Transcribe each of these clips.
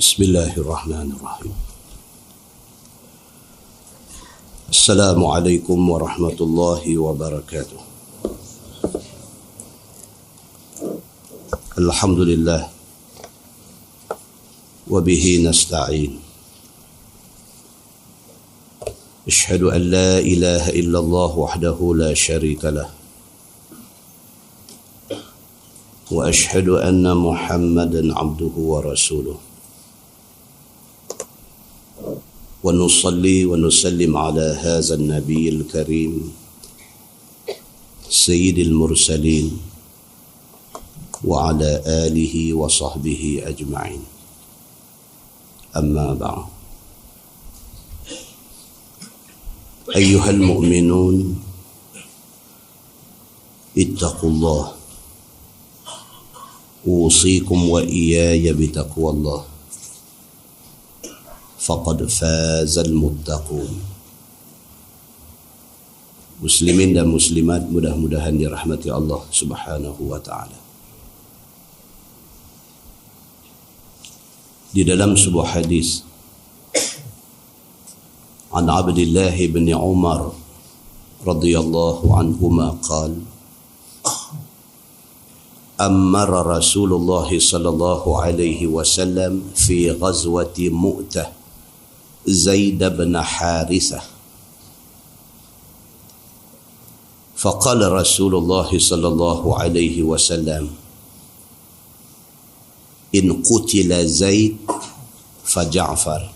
Bismillahirrahmanirrahim. Assalamualaikum warahmatullahi wabarakatuh. Alhamdulillah wa bihi nasta'in. Asyhadu an la ilaha illallah wahdahu la syarika lah. Wa asyhadu anna Muhammadan abduhu wa rasuluh. ونصلي ونسلم على هذا النبي الكريم سيد المرسلين وعلى آله وصحبه أجمعين أما بعد أيها المؤمنون اتقوا الله أوصيكم وإياي بتقوى الله faqad fazal muttaqun. Muslimin dan muslimat mudah-mudahan dirahmati Allah Subhanahu wa taala. Di dalam sebuah hadis an Abdullah bin Umar radhiyallahu anhuma qala amara Rasulullah sallallahu alaihi wasallam fi ghazwati Mu'tah زيد بن حارثة فقال رسول الله صلى الله عليه وسلم إن قتل زيد فجعفر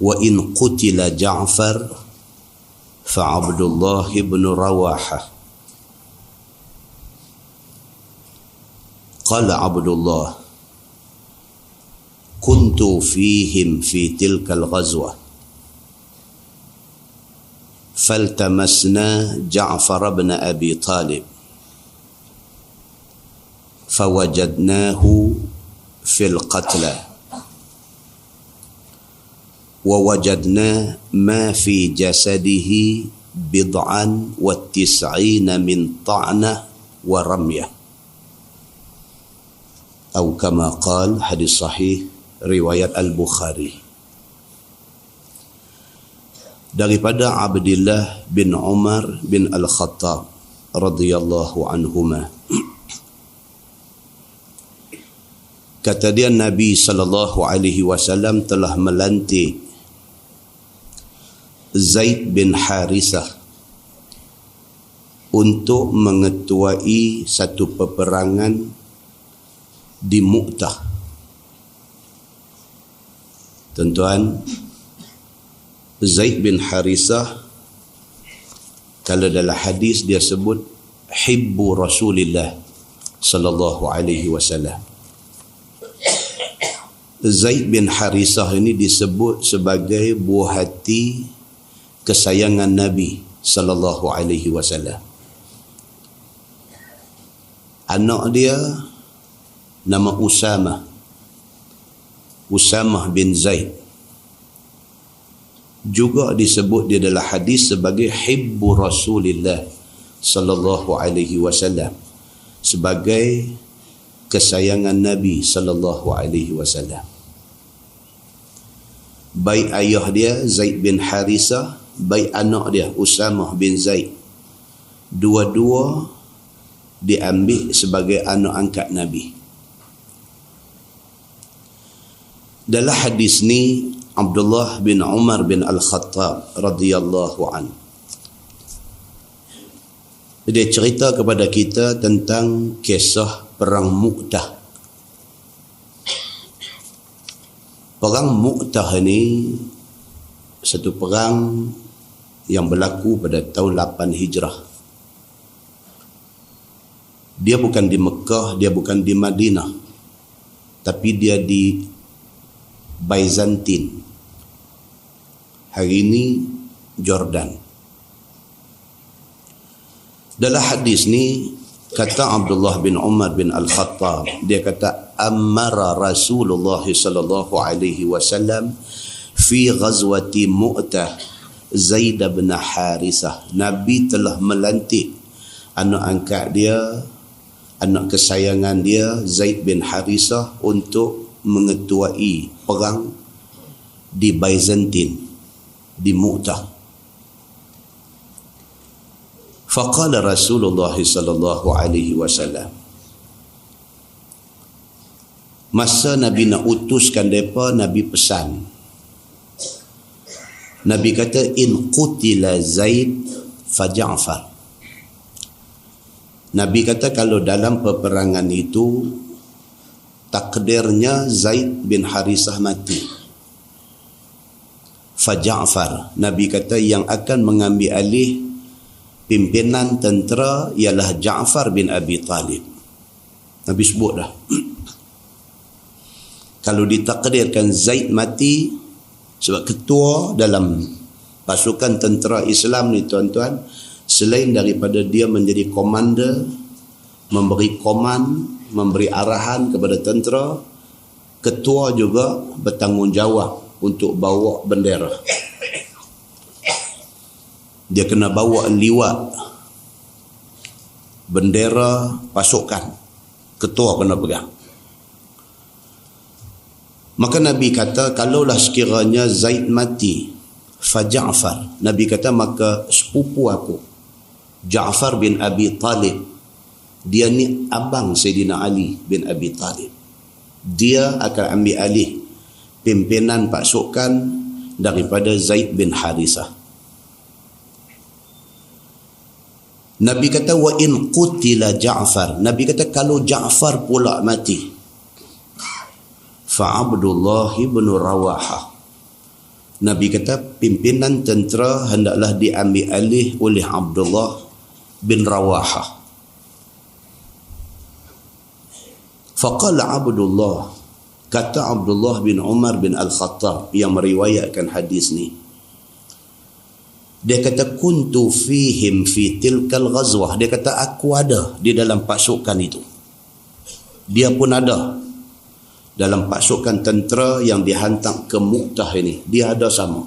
وإن قتل جعفر فعبد الله بن رواحة قال عبد الله كنت فيهم في تلك الغزوة فالتمسنا جعفر بن أبي طالب فوجدناه في القتلى ووجدنا ما في جسده 99 من طعنة ورمية أو كما قال حديث صحيح riwayat Al-Bukhari. Daripada Abdullah bin Umar bin Al-Khattab radhiyallahu anhuma, kata dia Nabi sallallahu alaihi wasallam telah melantik Zaid bin Harithah untuk mengetuai satu peperangan di Mu'tah. Tuan-tuan, Zaid bin Harithah kalau dalam hadis dia sebut hibbu Rasulillah sallallahu alaihi wasallam. Zaid bin Harithah ini disebut sebagai buah hati kesayangan Nabi sallallahu alaihi wasallam. Anak dia nama Usamah bin Zaid, juga disebut di dalam hadis sebagai hibbu Rasulillah sallallahu alaihi wasallam, sebagai kesayangan Nabi sallallahu alaihi wasallam. Baik ayah dia Zaid bin Harithah, baik anak dia Usamah bin Zaid, dua-dua diambil sebagai anak angkat Nabi. Dalam hadis ni Abdullah bin Umar bin Al-Khattab radhiyallahu anhu, dia cerita kepada kita tentang kisah perang Mu'tah. Perang Mu'tah ini satu perang yang berlaku pada tahun 8 Hijrah. Dia bukan di Mekah, dia bukan di Madinah, tapi dia di Byzantine, hari ini Jordan. Dalam hadis ni kata Abdullah bin Umar bin Al-Khattab, dia kata amara Rasulullah sallallahu alaihi wasallam fi ghazwati Mu'tah Zaid bin Harithah. Nabi telah melantik anak angkat dia anak kesayangan dia Zaid bin Harisah untuk mengetuai perang di Byzantine, di Mu'tah. Faqala Rasulullah sallallahu alaihi wasallam, masa Nabi nak utuskan mereka, Nabi pesan. Nabi kata, in qutila Zaid fa Ja'far. Nabi kata kalau dalam peperangan itu takdirnya Zaid bin Harisah mati, fa Ja'far, Nabi kata yang akan mengambil alih pimpinan tentera ialah Ja'far bin Abi Talib. Nabi sebut dah. Kalau ditakdirkan Zaid mati, sebab ketua dalam pasukan tentera Islam ni tuan-tuan, selain daripada dia menjadi komander, memberi komand, memberi arahan kepada tentera, ketua juga bertanggungjawab untuk bawa bendera. Dia kena bawa liwat bendera pasukan, ketua kena pegang. Maka Nabi kata, kalaulah sekiranya Zaid mati, fa Ja'far, Nabi kata maka sepupu aku Ja'far bin Abi Talib, dia ni abang Sayyidina Ali bin Abi Talib, dia akan ambil alih pimpinan pasukan daripada Zaid bin Harisah. Nabi kata wa in qutila Ja'far, Nabi kata kalau Ja'far pula mati, fa Abdullah bin Rawahah, Nabi kata pimpinan tentera hendaklah diambil alih oleh Abdullah bin Rawahah. Faqala Abdullah, kata Abdullah bin Umar bin Al-Khattab yang meriwayatkan hadis ni, dia kata kuntu fihim fi tilkal ghazwah, dia kata aku ada di dalam pasukan itu, dia pun ada dalam pasukan tentera yang dihantar ke Mu'tah ini, dia ada sama.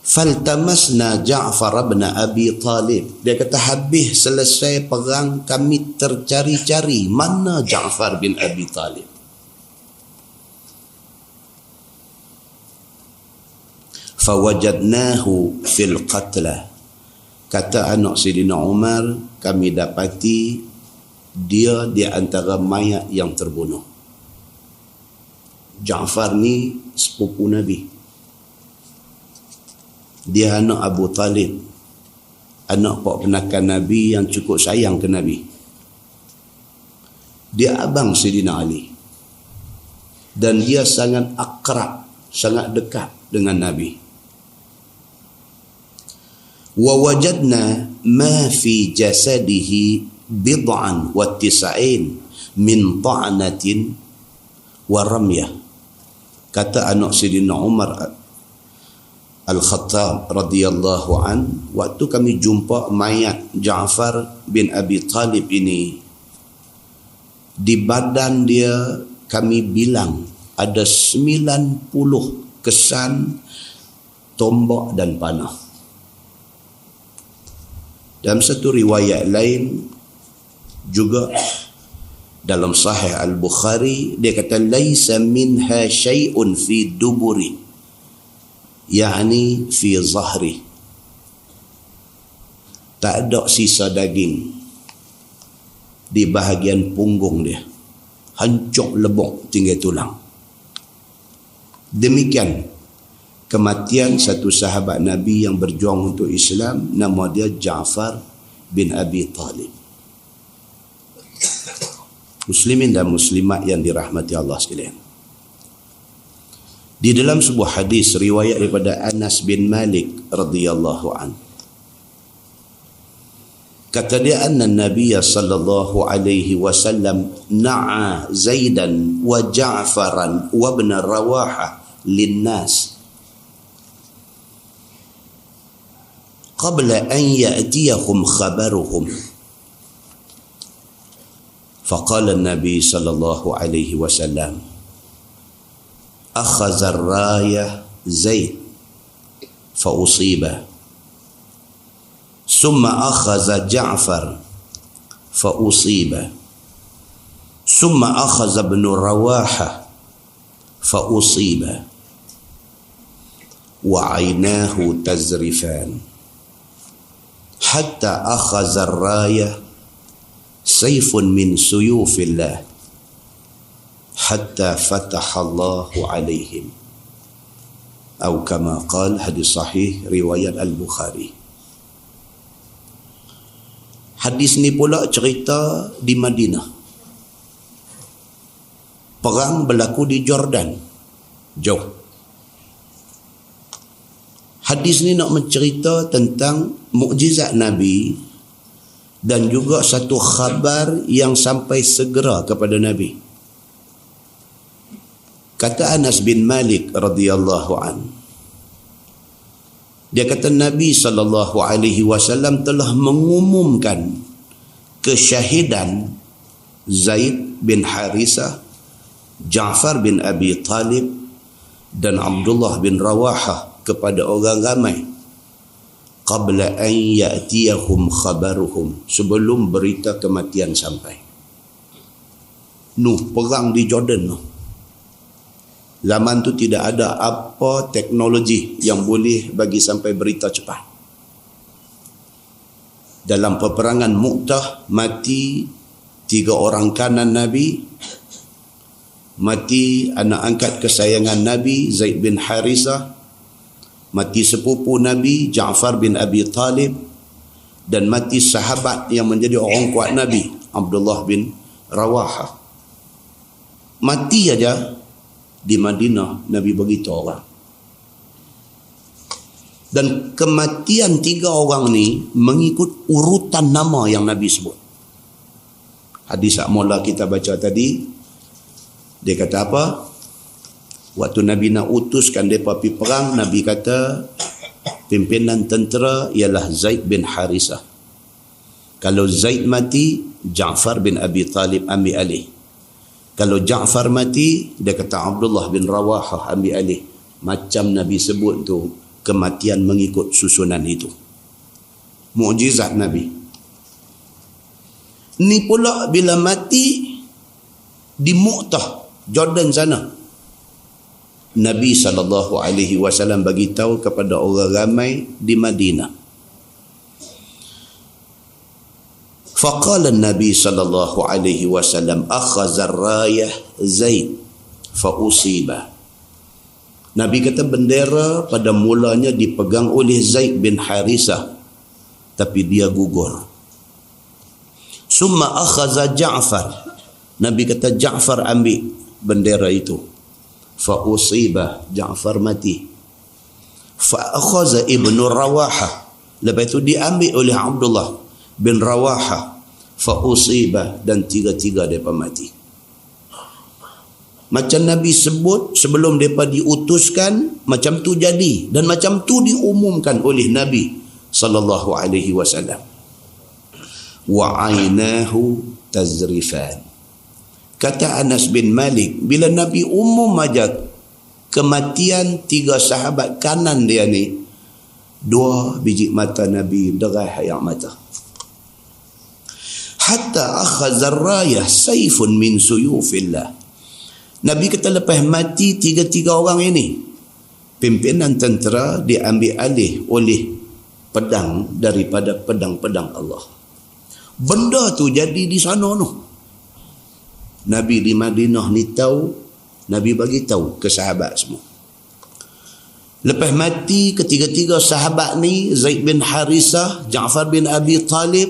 Faltamasna Ja'far bin Abi Talib, dia kata habis selesai perang kami tercari-cari mana Ja'far bin Abi Talib. Fawajadnahu fil qatla, kata anak Sayyidina Umar, kami dapati dia di antara mayat yang terbunuh. Ja'far ni sepupu Nabi, dia anak Abu Talib, anak pak penakan Nabi yang cukup sayang ke Nabi. Dia abang Sayyidina Ali, dan dia sangat akrab, sangat dekat dengan Nabi. Wa wajadna ma fi jasadihi bid'an wa tis'in min ta'natin wa ramyah, kata anak Sayyidina Umar Al-Khattab radhiyallahu an, waktu kami jumpa mayat Ja'far bin Abi Talib ini, di badan dia kami bilang ada 90 kesan tombak dan panah. Dalam satu riwayat lain juga dalam Sahih Al-Bukhari, dia kata laisa minha syai'un fi duburi, yakni fi zahri, tak ada sisa daging di bahagian punggung dia, hancur lebok tinggal tulang. Demikian kematian satu sahabat Nabi yang berjuang untuk Islam, nama dia Ja'far bin Abi Talib. Muslimin dan muslimat yang dirahmati Allah sekalian, di dalam sebuah hadis riwayat daripada Anas bin Malik radhiyallahu an, kata dia anna Nabiya sallallahu alaihi wasallam na'a Zaidan wa Ja'faran wa ibn Rawaha linnas qabla an ya'tiyahum khabaruhum. Faqala an-nabi sallallahu alaihi wasallam akhadha ar-rayah Zaid fa usiba, summa akhadha Ja'far فأصيب ثم أخذ ابن رواحة فأصيب وعيناه تزرفان حتى أخذ الراية سيف من سيوف الله حتى فتح الله عليهم أو كما قال. Hadis sahih riwayat Al-Bukhari. Hadis ni pula cerita di Madinah. Perang berlaku di Jordan, jauh. Hadis ni nak mencerita tentang mukjizat Nabi dan juga satu khabar yang sampai segera kepada Nabi. Kata Anas bin Malik radhiyallahu an, dia kata Nabi SAW telah mengumumkan kesyahidan Zaid bin Harisah, Ja'far bin Abi Talib dan Abdullah bin Rawahah kepada orang ramai qabla an ya'tiyahum khabaruhum, sebelum berita kematian sampai. Perang di Jordan tu. Zaman tu tidak ada apa teknologi yang boleh bagi sampai berita cepat. Dalam peperangan Mu'tah mati 3 orang kanan Nabi, mati anak angkat kesayangan Nabi Zaid bin Harisah, mati sepupu Nabi Ja'far bin Abi Talib, dan mati sahabat yang menjadi orang kuat Nabi Abdullah bin Rawahah. Mati aja di Madinah Nabi beritahu orang. Dan kematian 3 orang ni mengikut urutan nama yang Nabi sebut. Hadis yang mula kita baca tadi, dia kata apa? Waktu Nabi nak utuskan mereka pergi perang, Nabi kata pimpinan tentera ialah Zaid bin Harisah. Kalau Zaid mati, Ja'far bin Abi Talib ambil alih. Kalau Ja'far mati, dia kata Abdullah bin Rawahah ambil alih. Macam Nabi sebut tu, kematian mengikut susunan itu. Mukjizat Nabi. Ni pula bila mati di Mu'tah, Jordan sana, Nabi SAW bagi tahu kepada orang ramai di Madinah. Faqala Nabi SAW akhadha ar-rayah Zaid fa usiba. Nabi kata bendera pada mulanya dipegang oleh Zaid bin Harisah, tapi dia gugur. Summa akhadha Ja'far. Nabi kata Ja'far ambil bendera itu. Fa usiba, Ja'far mati. Fa akhadha ibnu Rawahah. Lepas itu diambil oleh Abdullah bin Rawahah. Fa usiba, dan 3-3 mereka mati. Macam Nabi sebut sebelum mereka diutuskan, macam tu jadi, dan macam tu diumumkan oleh Nabi SAW. Wa ainahu tazrifan. Kata Anas bin Malik, bila Nabi umum aja kematian 3 sahabat kanan dia ni, 2 biji mata Nabi derai air mata. Hatta akhadha ar-rayah sayfun min suyufillah. Nabi kata lepas mati 3-3 orang ini, pimpinan tentera diambil alih oleh pedang daripada pedang-pedang Allah. Benda tu jadi di sana tu. Nabi di Madinah ni tahu, Nabi bagi tahu ke sahabat semua. Lepas mati ketiga-tiga sahabat ni, Zaid bin Harisah, Ja'far bin Abi Talib,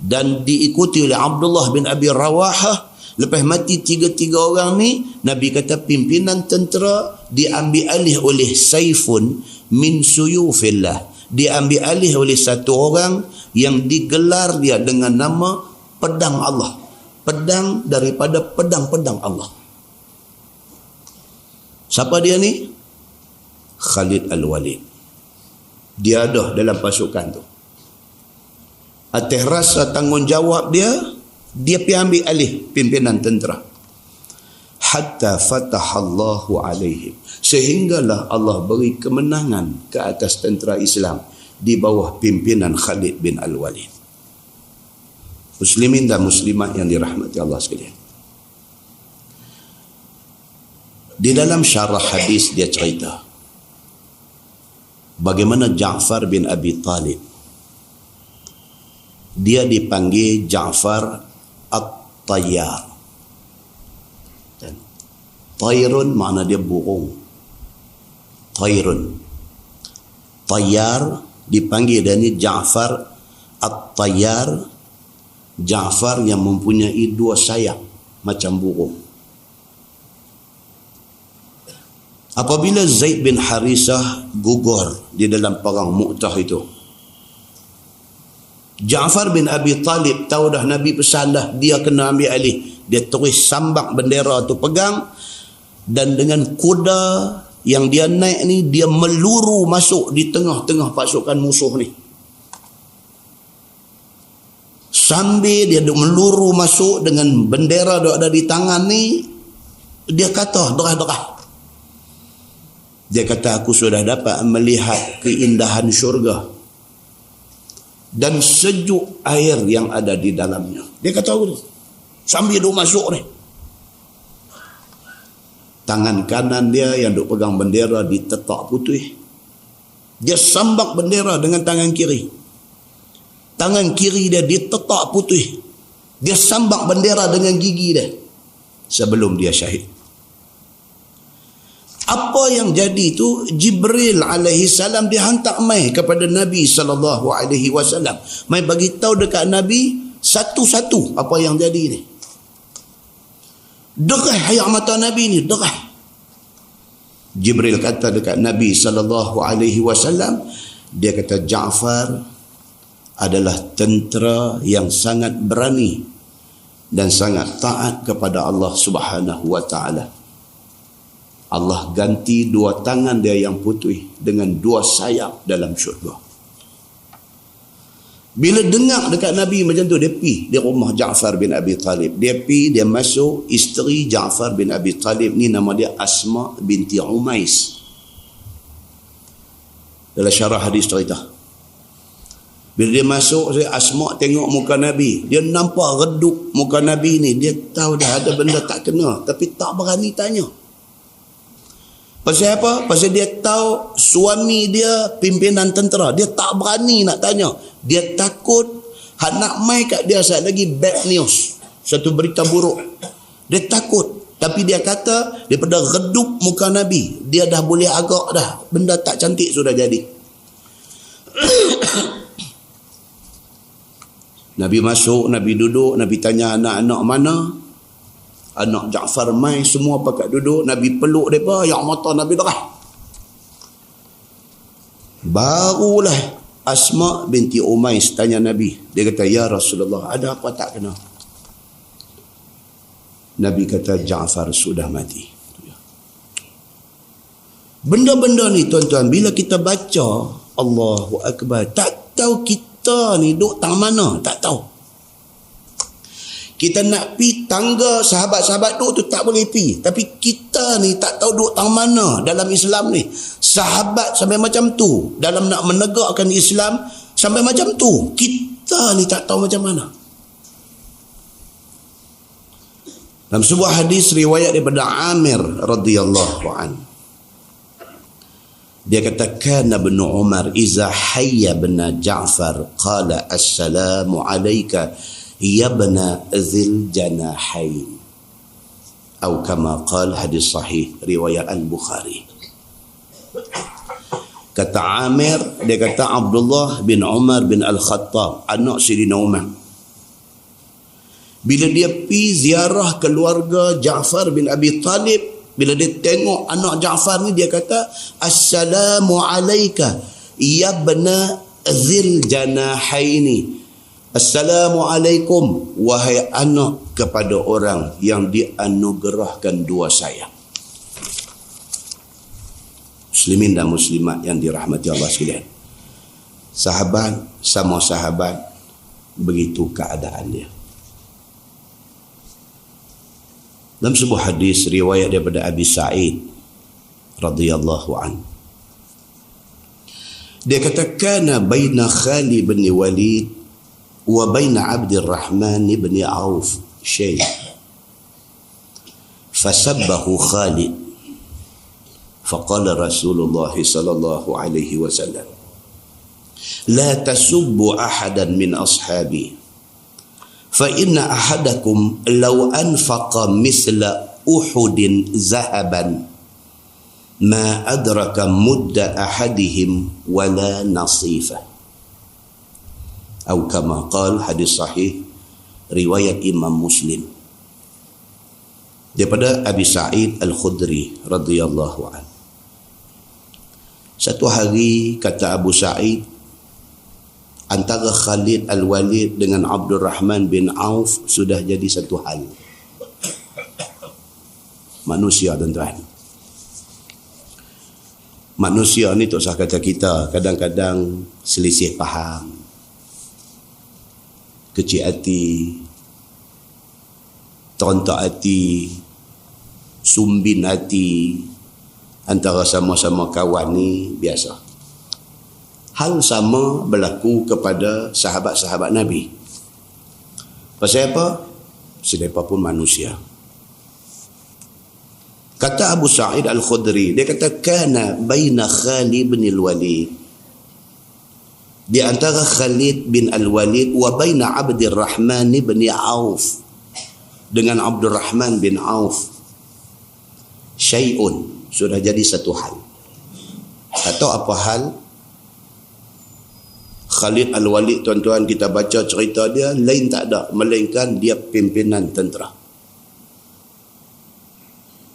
dan diikuti oleh Abdullah bin Abi Rawahah. Lepas mati 3-3 orang ni, Nabi kata pimpinan tentera diambil alih oleh saifun min suyufillah. Diambil alih oleh satu orang yang digelar dia dengan nama pedang Allah. Pedang daripada pedang-pedang Allah. Siapa dia ni? Khalid Al-Walid. Dia ada dalam pasukan tu. Atas rasa tanggungjawab dia pergi ambil alih pimpinan tentera. Hatta fatahallahu alaihim. Sehinggalah Allah beri kemenangan ke atas tentera Islam di bawah pimpinan Khalid bin Al-Walid. Muslimin dan muslimat yang dirahmati Allah sekalian. Di dalam syarah hadis dia cerita bagaimana Ja'far bin Abi Talib, dia dipanggil Ja'far At-Tayyar. Tayrun makna dia burung. Tayrun. Tayyar dipanggil dan ini Ja'far At-Tayyar, Ja'far yang mempunyai dua sayap macam burung. Apabila Zaid bin Harisah gugur di dalam perang Mu'tah itu, Ja'far bin Abi Talib tahu dah Nabi pesan dah, dia kena ambil alih. Dia terus sambak bendera tu pegang, dan dengan kuda yang dia naik ni, dia meluru masuk di tengah-tengah pasukan musuh ni. Sambil dia meluru masuk dengan bendera yang ada di tangan ni, dia kata derah-derah. Dia kata, aku sudah dapat melihat keindahan syurga dan sejuk air yang ada di dalamnya. Dia kata aku tu sambil dia masuk ni. Tangan kanan dia yang duk pegang bendera ditetak putih. Dia sambak bendera dengan tangan kiri. Tangan kiri dia ditetak putih. Dia sambak bendera dengan gigi dia sebelum dia syahid. Apa yang jadi tu, Jibril alaihi salam dihantar mai kepada Nabi sallallahu alaihi wasallam. Mai bagi tahu dekat Nabi satu-satu apa yang jadi ni. Derah air mata Nabi ni, derah. Jibril kata dekat Nabi sallallahu alaihi wasallam, dia kata Ja'far adalah tentera yang sangat berani dan sangat taat kepada Allah Subhanahu wa taala. Allah ganti dua tangan dia yang putih dengan dua sayap dalam syurga. Bila dengar dekat Nabi macam tu, dia pergi di rumah Ja'far bin Abi Talib. Dia pergi, dia masuk, isteri Ja'far bin Abi Talib ni nama dia Asma binti Umais. Dalam syarah hadis cerita, bila dia masuk, Asma tengok muka Nabi. Dia nampak redup muka Nabi ni. Dia tahu dah ada benda tak kena, tapi tak berani tanya. Pasal apa? Pasal dia tahu suami dia pimpinan tentera. Dia tak berani nak tanya. Dia takut nak mai kat dia saat lagi bad news, satu berita buruk. Dia takut. Tapi dia kata daripada redup muka Nabi, dia dah boleh agak dah. Benda tak cantik sudah jadi. Nabi masuk, Nabi duduk, Nabi tanya anak-anak mana? Anak Ja'far mai semua pakat duduk. Nabi peluk mereka, yang mata Nabi derah. Barulah Asma binti Umais tanya Nabi. Dia kata, ya Rasulullah, ada apa tak kena? Nabi kata, Ja'far sudah mati. Benda-benda ni tuan-tuan, bila kita baca Allahu Akbar, tak tahu kita ni duduk tang mana, tak tahu. Kita nak pi tangga sahabat-sahabat tu tak boleh pi. Tapi kita ni tak tahu duduk tang mana dalam Islam ni. Sahabat sampai macam tu dalam nak menegakkan Islam sampai macam tu. Kita ni tak tahu macam mana. Dalam sebuah hadis riwayat daripada Amir radhiyallahu an, dia kata, kana ibn Umar iza hayya bin Ja'far qala assalamu alayka ya bna zil janahain, atau kama qal, hadis sahih riwayat al-Bukhari. Kata Amir, dia kata Abdullah bin Umar bin Al-Khattab, anak Sayyidina Umar, bila dia pi ziarah keluarga Ja'far bin Abi Talib, bila dia tengok anak Ja'far ni, dia kata assalamu alayka ya bna zil janahaini, Assalamualaikum wahai anak kepada orang yang dianugerahkan dua sayap. Muslimin dan muslimat yang dirahmati Allah sekalian, sahabat sama sahabat, begitu keadaan dia. Dalam sebuah hadis riwayat daripada Abi Sa'id radhiyallahu an, dia kata, kana baina Khalid bin Walid wa baina Abdurrahman ibn Auf syai' fasabbahu Khalid faqala Rasulullah sallallahu alaihi wasallam la tasubbu ahadan min ashabi fa inna ahadakum law anfaqa misla Uhudin zahaban ma adraka mudda ahadihim wala nasifa. Atau kama qal, hadis sahih riwayat Imam Muslim daripada Abi Sa'id Al-Khudri radhiyallahu anhu. Satu hari, kata Abu Sa'id, antara Khalid Al-Walid dengan Abdurrahman bin Auf sudah jadi satu hal. Manusia, tuan-tuan. Manusia ni tak usah kata kita, kadang-kadang selisih faham, kecil hati, terontak hati, sumbin hati antara sama-sama kawan ni biasa. Hal sama berlaku kepada sahabat-sahabat Nabi. Pasal apa? Sedapa pun manusia. Kata Abu Sa'id Al-Khudri, dia kata kana baina Khalid bin Al-Walid, di antara Khalid bin Al-Walid wa baina Abdurrahman bin Auf, dengan Abdurrahman bin Auf, syai'un, sudah jadi satu hal. Atau apa hal? Khalid Al-Walid, tuan-tuan, kita baca cerita dia, lain tak ada melainkan dia pimpinan tentera.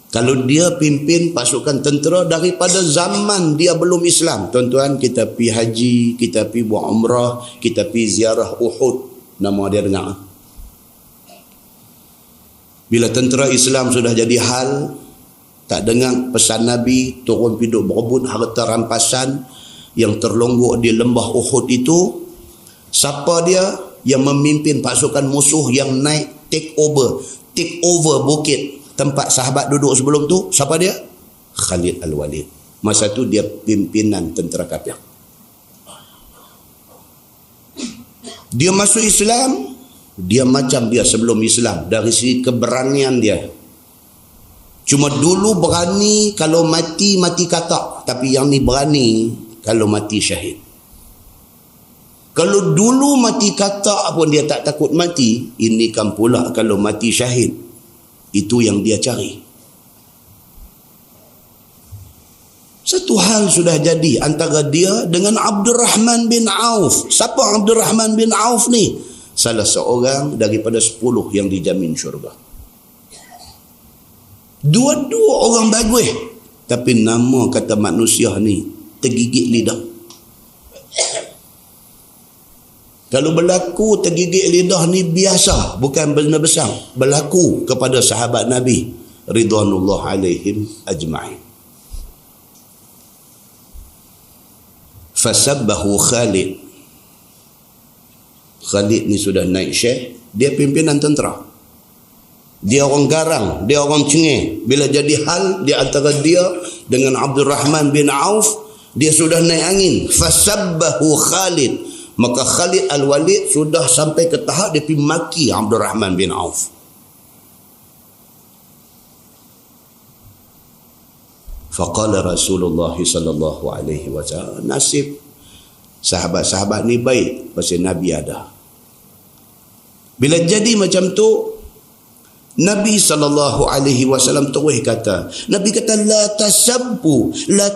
Kalau dia pimpin pasukan tentera daripada zaman dia belum Islam, tuan-tuan, kita pi haji, kita pi buat umrah, kita pi ziarah Uhud, nama dia dengar. Bila tentera Islam sudah jadi hal, tak dengar pesan Nabi, turun piduk berebut harta rampasan yang terlonggok di lembah Uhud itu. Siapa dia yang memimpin pasukan musuh yang naik take over bukit tempat sahabat duduk sebelum tu? Siapa dia? Khalid Al-Walid. Masa tu dia pimpinan tentera kafir. Dia masuk Islam, dia macam dia sebelum Islam dari segi keberanian dia. Cuma dulu berani kalau mati katak, tapi yang ni berani kalau mati syahid. Kalau dulu mati katak pun dia tak takut mati, ini kan pula kalau mati syahid. Itu yang dia cari. Satu hal sudah jadi antara dia dengan Abdurrahman bin Auf. Siapa Abdurrahman bin Auf ni? Salah seorang daripada 10 yang dijamin syurga. Dua-dua orang bagus, tapi nama kata manusia ni tergigit lidah. Kalau berlaku tergigit lidah ni biasa, bukan benda besar. Berlaku kepada sahabat Nabi ridwanullah alaihim ajma'in. Fasabbahu Khalid. Khalid ni sudah naik syekh, dia pimpinan tentera. Dia orang garang, dia orang cengeng. Bila jadi hal di antara dia dengan Abdurrahman bin Auf, dia sudah naik angin. Fasabbahu Khalid. Maka Khalid Al-Walid sudah sampai ke tahap dia pergi maki Abdurrahman bin Auf. Faqala Rasulullah sallallahu alaihi wasallam, nasib sahabat-sahabat ni baik pasal Nabi ada. Bila jadi macam tu, Nabi sallallahu alaihi wasallam terus kata, Nabi kata la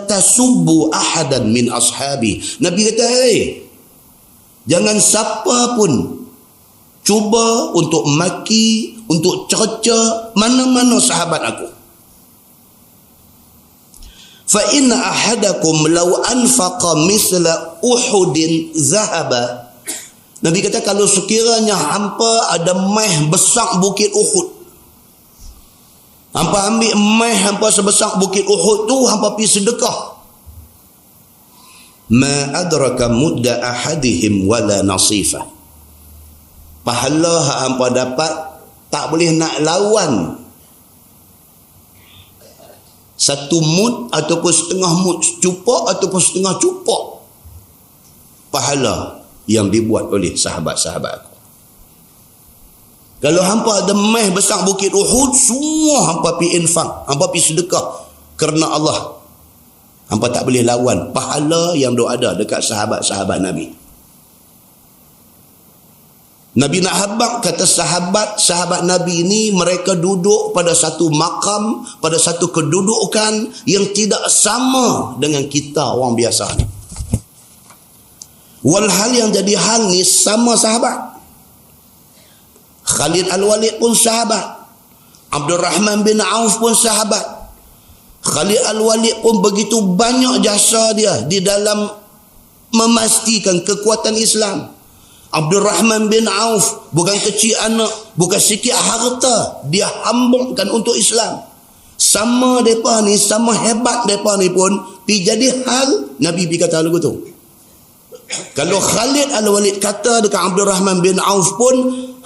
tasubbu ahadan min ashabi. Nabi kata, hey, jangan siapa pun cuba untuk maki, untuk cerca mana-mana sahabat aku. Fa inna ahadakum law anfaqa misla Uhudin zahaba. Nabi kata kalau sekiranya hampa ada meh besar bukit Uhud, hampa ambil meh hampa sebesar bukit Uhud tu, hampa pergi sedekah, ma adraka mudda ahadihim wala nasifa. Pahala hak hampa dapat tak boleh nak lawan satu mud ataupun setengah mud cupok ataupun setengah cupok pahala yang dibuat oleh sahabat-sahabat aku. Kalau hampa ada meh besar bukit Uhud, semua hampa pergi infak, hampa pergi sedekah kerana Allah. Hampa tak boleh lawan pahala yang ada dekat sahabat-sahabat Nabi. Nabi nak habaq kata sahabat Nabi ini mereka duduk pada satu makam, pada satu kedudukan yang tidak sama dengan kita orang biasa ni. Walhal yang jadi hal ni sama sahabat. Khalid Al-Walid pun sahabat. Abdul Rahman bin Auf pun sahabat. Khalid Al-Walid pun begitu banyak jasa dia di dalam memastikan kekuatan Islam. Abdul Rahman bin Auf bukan kecil anak, bukan sikit harta, dia hambungkan untuk Islam. Sama mereka ni, sama hebat mereka ni pun pi jadi hal Nabi kata lagu tu. Kalau Khalid Al-Walid kata dekat Abdul Rahman bin Auf pun,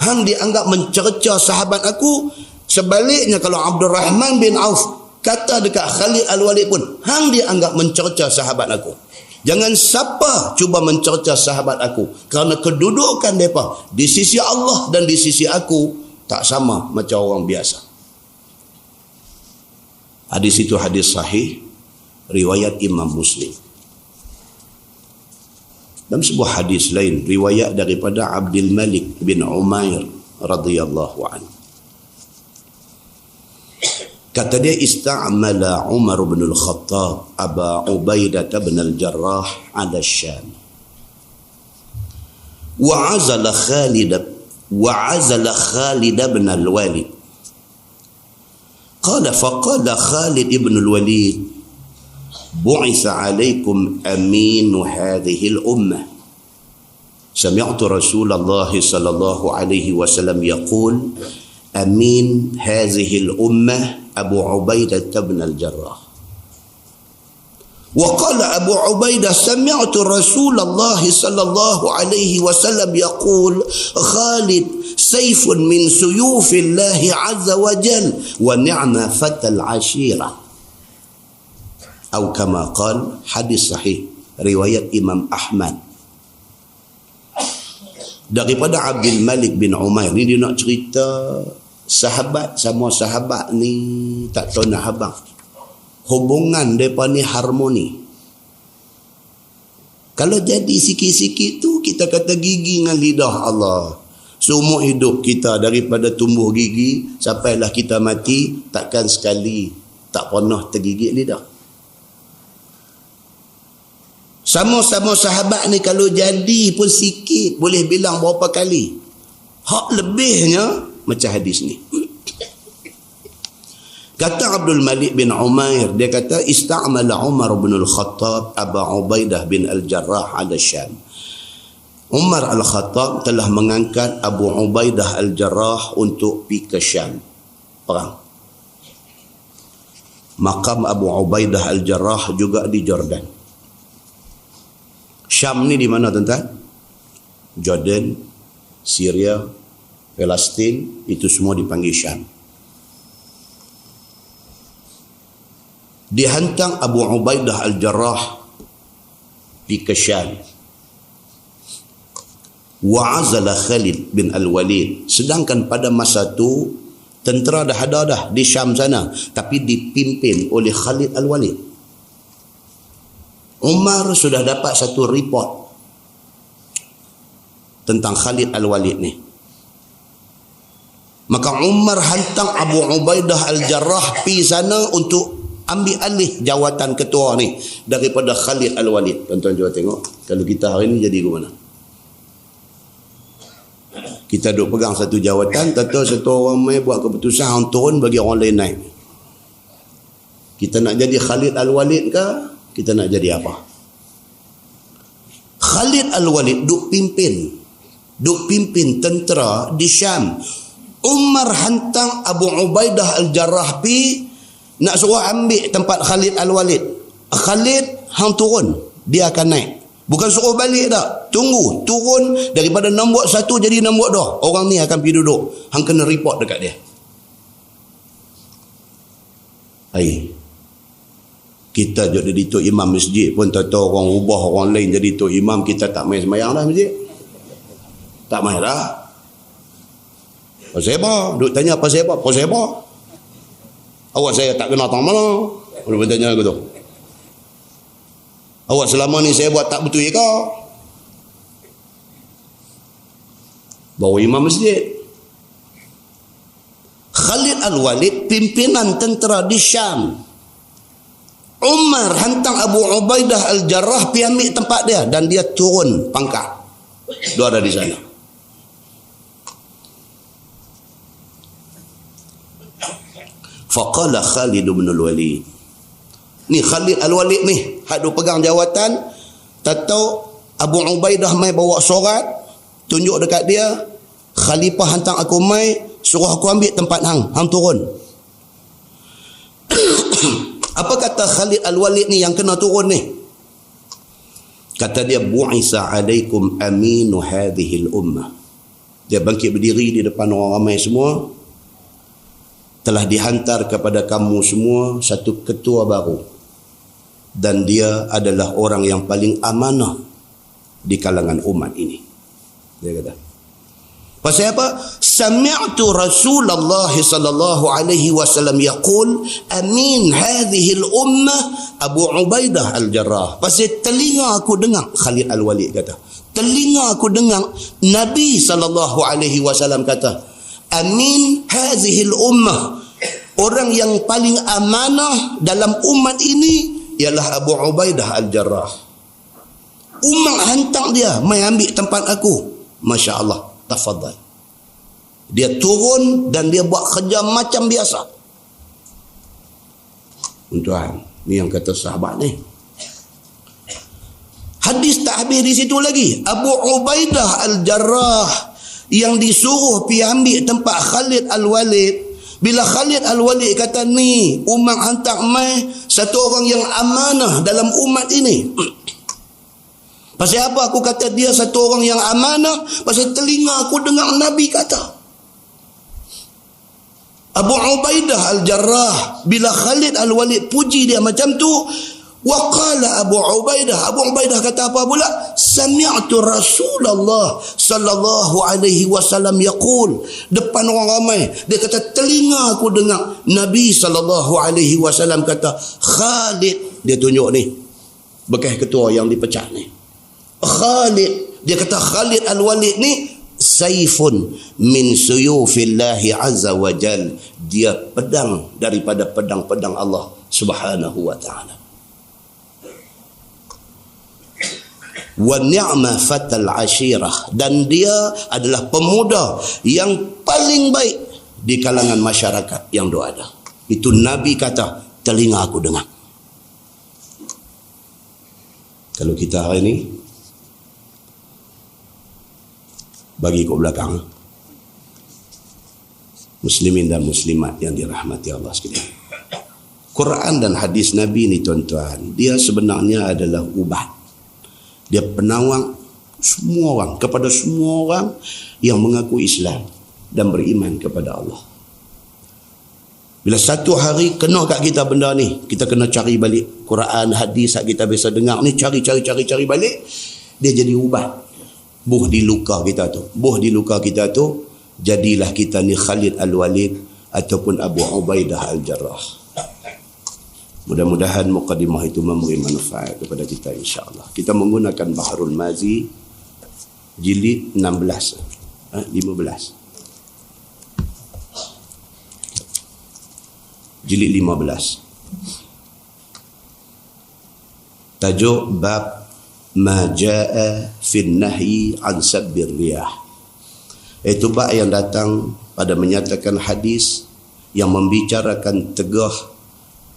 hang dianggap mencerca sahabat aku. Sebaliknya kalau Abdul Rahman bin Auf kata dekat Khalid Al-Walid pun, hang dianggap mencerca sahabat aku. Jangan siapa cuba mencerca sahabat aku, kerana kedudukan mereka di sisi Allah dan di sisi aku tak sama macam orang biasa. Hadis itu hadis sahih riwayat Imam Muslim. Dalam sebuah hadis lain riwayat daripada Abdul Malik bin Umair radhiyallahu anhu, kata dia, ista'mala Umar bin Al-Khattab Aba Ubaidah bin Al-Jarrah ala Syam wa azala Khalid bin Al-Walid. Qala faqala Khalid ibn Al-Walid, bu'itha alaikum aminu hadhihi al-ummah. Sami'tu Rasulullah sallallahu alaihi wasallam yaqul amin hadhihi al-ummah Abu Ubaidah bin Al-Jarrah. Wa qala Abu Ubaidah sami'tu Rasulullah sallallahu alaihi wasallam yaqul Khalid sayfun min suyufillah azza wa jal wa ni'ma fatal ashira. Atau kama qala, hadis sahih riwayat Imam Ahmad daripada Abdul Malik bin Umair. Ni dia nak cerita sahabat sama sahabat ni tak tahu nak habang. Hubungan mereka ni harmoni. Kalau jadi sikit-sikit tu kita kata gigi dengan lidah Allah. Seumur hidup kita daripada tumbuh gigi sampailah kita mati, takkan sekali tak pernah tergigit lidah. Sama-sama sahabat ni kalau jadi pun sikit boleh bilang berapa kali. Hak lebihnya macam hadis ni. Kata Abdul Malik bin Umair, dia kata ista'mala Umar bin Al-Khattab Aba Ubaidah bin Al-Jarrah ala Syam. Umar Al-Khattab telah mengangkat Abu Ubaidah Al-Jarrah untuk pergi ke Syam perang. Makam Abu Ubaidah Al-Jarrah juga di Jordan. Syam ni di mana tuan-tuan? Jordan, Syria, Palestin, itu semua dipanggil Syam. Dihantar Abu Ubaidah Al-Jarrah di ke Syam. Wa azala Khalid bin Al-Walid. Sedangkan pada masa tu tentera dah ada dah di Syam sana, tapi dipimpin oleh Khalid Al-Walid. Umar sudah dapat satu report tentang Khalid Al-Walid ni. Maka Umar hantar Abu Ubaidah Al-Jarrah pergi sana untuk ambil alih jawatan ketua ni daripada Khalid Al-Walid. Tuan-tuan cuba tengok, kalau kita hari ni jadi ke mana? Kita duk pegang satu jawatan, tentu satu orang mai buat keputusan orang turun bagi orang lain naik. Kita nak jadi Khalid Al-Walid ke? Kita nak jadi apa? Khalid Al-Walid duk pimpin tentera di Syam. Umar hantar Abu Ubaidah Al-Jarrah pi nak suruh ambil tempat Khalid Al-Walid. Khalid hang turun, dia akan naik. Bukan suruh balik tak. Tunggu, turun daripada nombor 1 jadi nombor 2. Orang ni akan pergi duduk. Hang kena report dekat dia. Hai. Kita jadi tok imam masjid pun tahu orang ubah orang lain jadi tok imam, kita tak main sembahyang dah masjid. Tak main dah. Pasal apa? Duk tanya pasal apa? Pasal apa? Awak saya tak kenal tang mana? Duk bertanya aku tu. Awak selama ni saya buat tak betul ke? Bawa imam masjid. Khalid Al-Walid pimpinan tentera di Syam. Umar hantar Abu Ubaidah Al-Jarrah pergi ambil tempat dia dan dia turun pangkat. Dia ada di sana. Faqala Khalid bin Al-Walid. Ni Khalid Al-Walid ni, hak duk pegang jawatan, tak tahu Abu Ubaidah mai bawa surat, tunjuk dekat dia, khalifah hantar aku mai, suruh aku ambil tempat hang turun. Apa kata Khalid Al-Walid ni yang kena turun ni? Kata dia, bu'isa alaikum aminu hadhil ummah. Dia bangkit berdiri di depan orang ramai semua. Telah dihantar kepada kamu semua satu ketua baru. Dan dia adalah orang yang paling amanah di kalangan umat ini. Dia kata. Pasal apa? Sami'tu Rasulullah sallallahu alaihi wasallam yaqul amin hadhihi al-ummah Abu Ubaidah Al-Jarrah. Pasal telinga aku dengar, Khalid Al-Walid kata, telinga aku dengar Nabi sallallahu alaihi wasallam kata, amin hadhihi al-ummah, orang yang paling amanah dalam umat ini ialah Abu Ubaidah Al-Jarrah. Umar hantar dia mai ambil tempat aku. Masya Allah. Tafadhal. Dia turun dan dia buat kerja macam biasa. Tuan, ni yang kata sahabat ni. Hadis tak habis di situ lagi. Abu Ubaidah Al-Jarrah yang disuruh pergi ambil tempat Khalid Al-Walid. Bila Khalid Al-Walid kata ni, Umar hantar mai satu orang yang amanah dalam umat ini. Pasal apa aku kata dia satu orang yang amanah? Pasal telinga aku dengar Nabi kata. Abu Ubaidah Al-Jarrah, bila Khalid Al-Walid puji dia macam tu, waqala Abu Ubaidah kata apa pula? Sami'tu Rasulullah sallallahu alaihi wasallam yaqul, depan orang ramai dia kata, telinga aku dengar Nabi sallallahu alaihi wasallam kata, Khalid, dia tunjuk ni bekas ketua yang dipecat ni, Khalid, dia kata Khalid Al-Walid ni saifun min suyufillahi azza wa jal, dia pedang daripada pedang-pedang Allah subhanahu wa ta'ala. Wa ni'ma fatal ashirah, dan dia adalah pemuda yang paling baik di kalangan masyarakat yang ada. Itu Nabi kata, telinga aku dengar. Kalau kita hari ini bagi ke belakang, muslimin dan muslimat yang dirahmati Allah sekalian, Quran dan hadis Nabi ni tuan-tuan, dia sebenarnya adalah ubat. Dia penawang semua orang, kepada semua orang yang mengaku Islam dan beriman kepada Allah. Bila satu hari kena kat kita benda ni, kita kena cari balik Quran, hadis yang kita biasa dengar ni, cari balik, dia jadi ubat. Buh di luka kita tu. Jadilah kita ni Khalid Al-Walid ataupun Abu Ubaidah Al-Jarrah. Mudah-mudahan mukadimah itu memberi manfaat kepada kita, insya-Allah. Kita menggunakan Bahrul Mazi jilid 15. Jilid 15. Tajuk bab ma jaa fin nahyi an sabbir riyah. Itu bab yang datang pada menyatakan hadis yang membicarakan tegah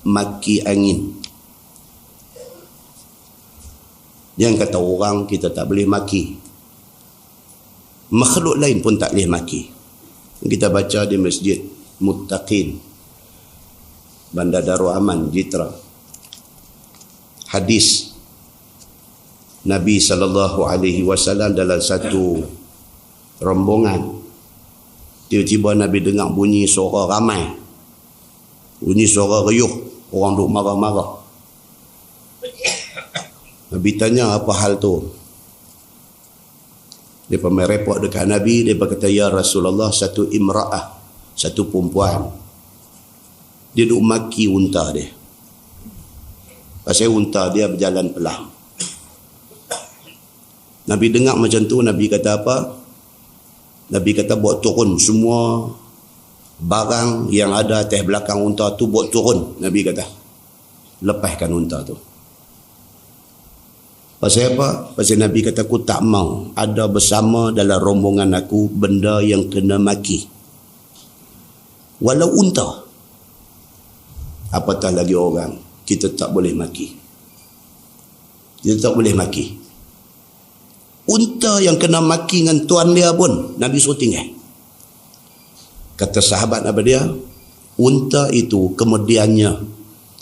maki angin. Yang kata orang kita tak boleh maki, makhluk lain pun tak boleh maki. Kita baca di Masjid Muttaqin, Bandar Darul Aman, Jitra, hadis Nabi SAW dalam satu rombongan. Tiba-tiba Nabi dengar bunyi suara ramai, bunyi suara riuh, orang duk marah-marah. Nabi tanya, apa hal tu? Dia main repot dekat Nabi. Dia kata, ya Rasulullah, satu imra'ah, satu perempuan, dia duk maki unta dia. Pasal unta dia berjalan pelan. Nabi dengar macam tu, Nabi kata apa? Nabi kata, buat turun semua barang yang ada atas belakang unta tu, buat turun. Nabi kata, lepaskan unta tu. Pasal apa? Pasal Nabi kata, aku tak mau ada bersama dalam rombongan aku benda yang kena maki. Walau unta, apatah lagi orang, kita tak boleh maki. Kita tak boleh maki. Unta yang kena maki dengan tuan dia pun Nabi suruh tinggal. Kata sahabat apa dia? Unta itu kemudiannya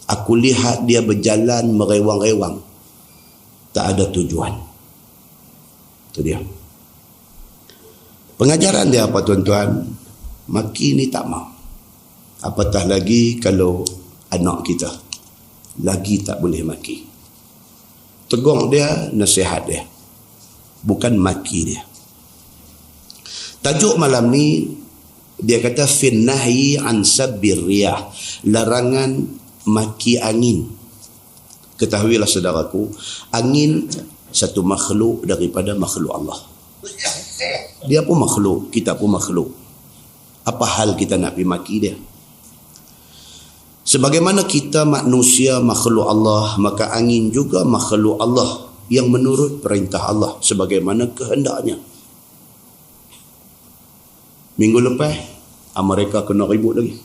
aku lihat dia berjalan merewang-rewang, tak ada tujuan. Itu dia. Pengajaran dia apa tuan-tuan? Maki ni tak mau. Apatah lagi kalau anak kita, lagi tak boleh maki. Tegur dia, nasihat dia, bukan maki dia. Tajuk malam ni dia kata fin nahyi an sabbir riyah, larangan maki angin. Ketahuilah saudaraku, angin satu makhluk daripada makhluk Allah. Dia pun makhluk, kita pun makhluk. Apa hal kita nak pergi maki dia? Sebagaimana kita manusia makhluk Allah, maka angin juga makhluk Allah yang menurut perintah Allah sebagaimana kehendaknya. Minggu lepas Amerika kena ribut lagi.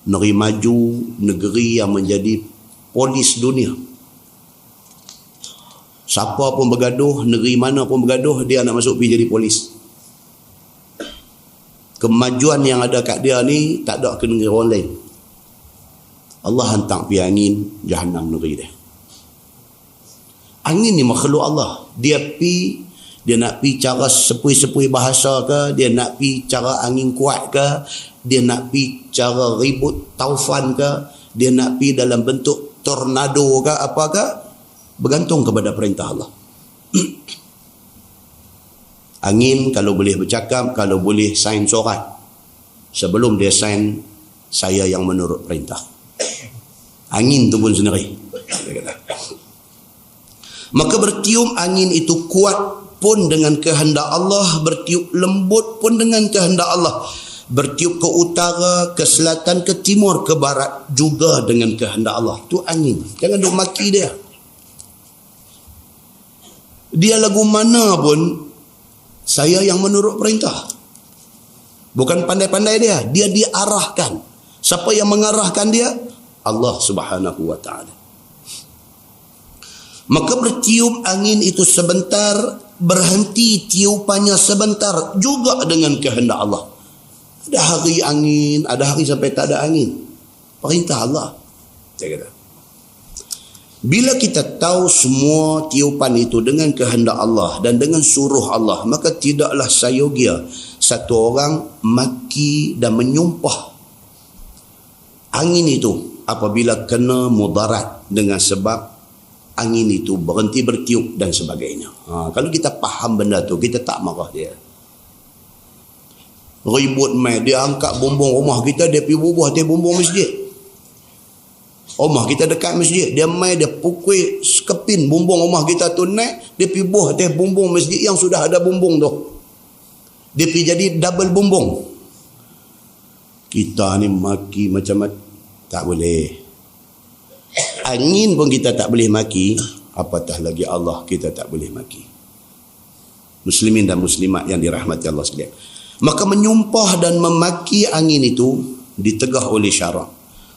Negeri maju, negeri yang menjadi polis dunia. Siapa pun bergaduh, negeri mana pun bergaduh, dia nak masuk pergi jadi polis. Kemajuan yang ada kat dia ni tak ada ke negeri orang lain. Allah hantar pergi angin, Jahannam negeri dia. Angin ni makhluk Allah. Dia nak pi cara sepui-sepui bahasa ke, dia nak pi cara angin kuat ke, dia nak pi cara ribut taufan ke, dia nak pi dalam bentuk tornado ke, apa ke, bergantung kepada perintah Allah. Angin kalau boleh bercakap, kalau boleh sign surat, sebelum dia sign, saya yang menurut perintah. Angin tu pun sendiri. Maka bertiup angin itu kuat pun dengan kehendak Allah, bertiup lembut pun dengan kehendak Allah, bertiup ke utara, ke selatan, ke timur, ke barat juga dengan kehendak Allah. Tu angin. Jangan duk maki dia. Dia lagu mana pun, saya yang menurut perintah. Bukan pandai-pandai dia, dia diarahkan. Siapa yang mengarahkan dia? Allah Subhanahu wa ta'ala. Maka bertiup angin itu sebentar, berhenti tiupannya sebentar juga dengan kehendak Allah. Ada hari angin, ada hari sampai tak ada angin. Perintah Allah. Saya kata, bila kita tahu semua tiupan itu dengan kehendak Allah dan dengan suruh Allah, maka tidaklah sayogia satu orang maki dan menyumpah angin itu apabila kena mudarat dengan sebab angin itu berhenti bertiup dan sebagainya. Kalau kita faham benda tu, kita tak marah dia. Ribut mai, dia angkat bumbung rumah kita, dia pergi bubuh atas bumbung masjid. Rumah kita dekat masjid, dia mai, dia pukul sekepin bumbung rumah kita tu naik, dia pergi bubuh atas bumbung masjid yang sudah ada bumbung tu. Dia pergi jadi double bumbung. Kita ni maki macam-macam, tak boleh. Angin pun kita tak boleh maki, apatah lagi Allah kita tak boleh maki. Muslimin dan muslimat yang dirahmati Allah sekalian. Maka menyumpah dan memaki angin itu ditegah oleh syarak.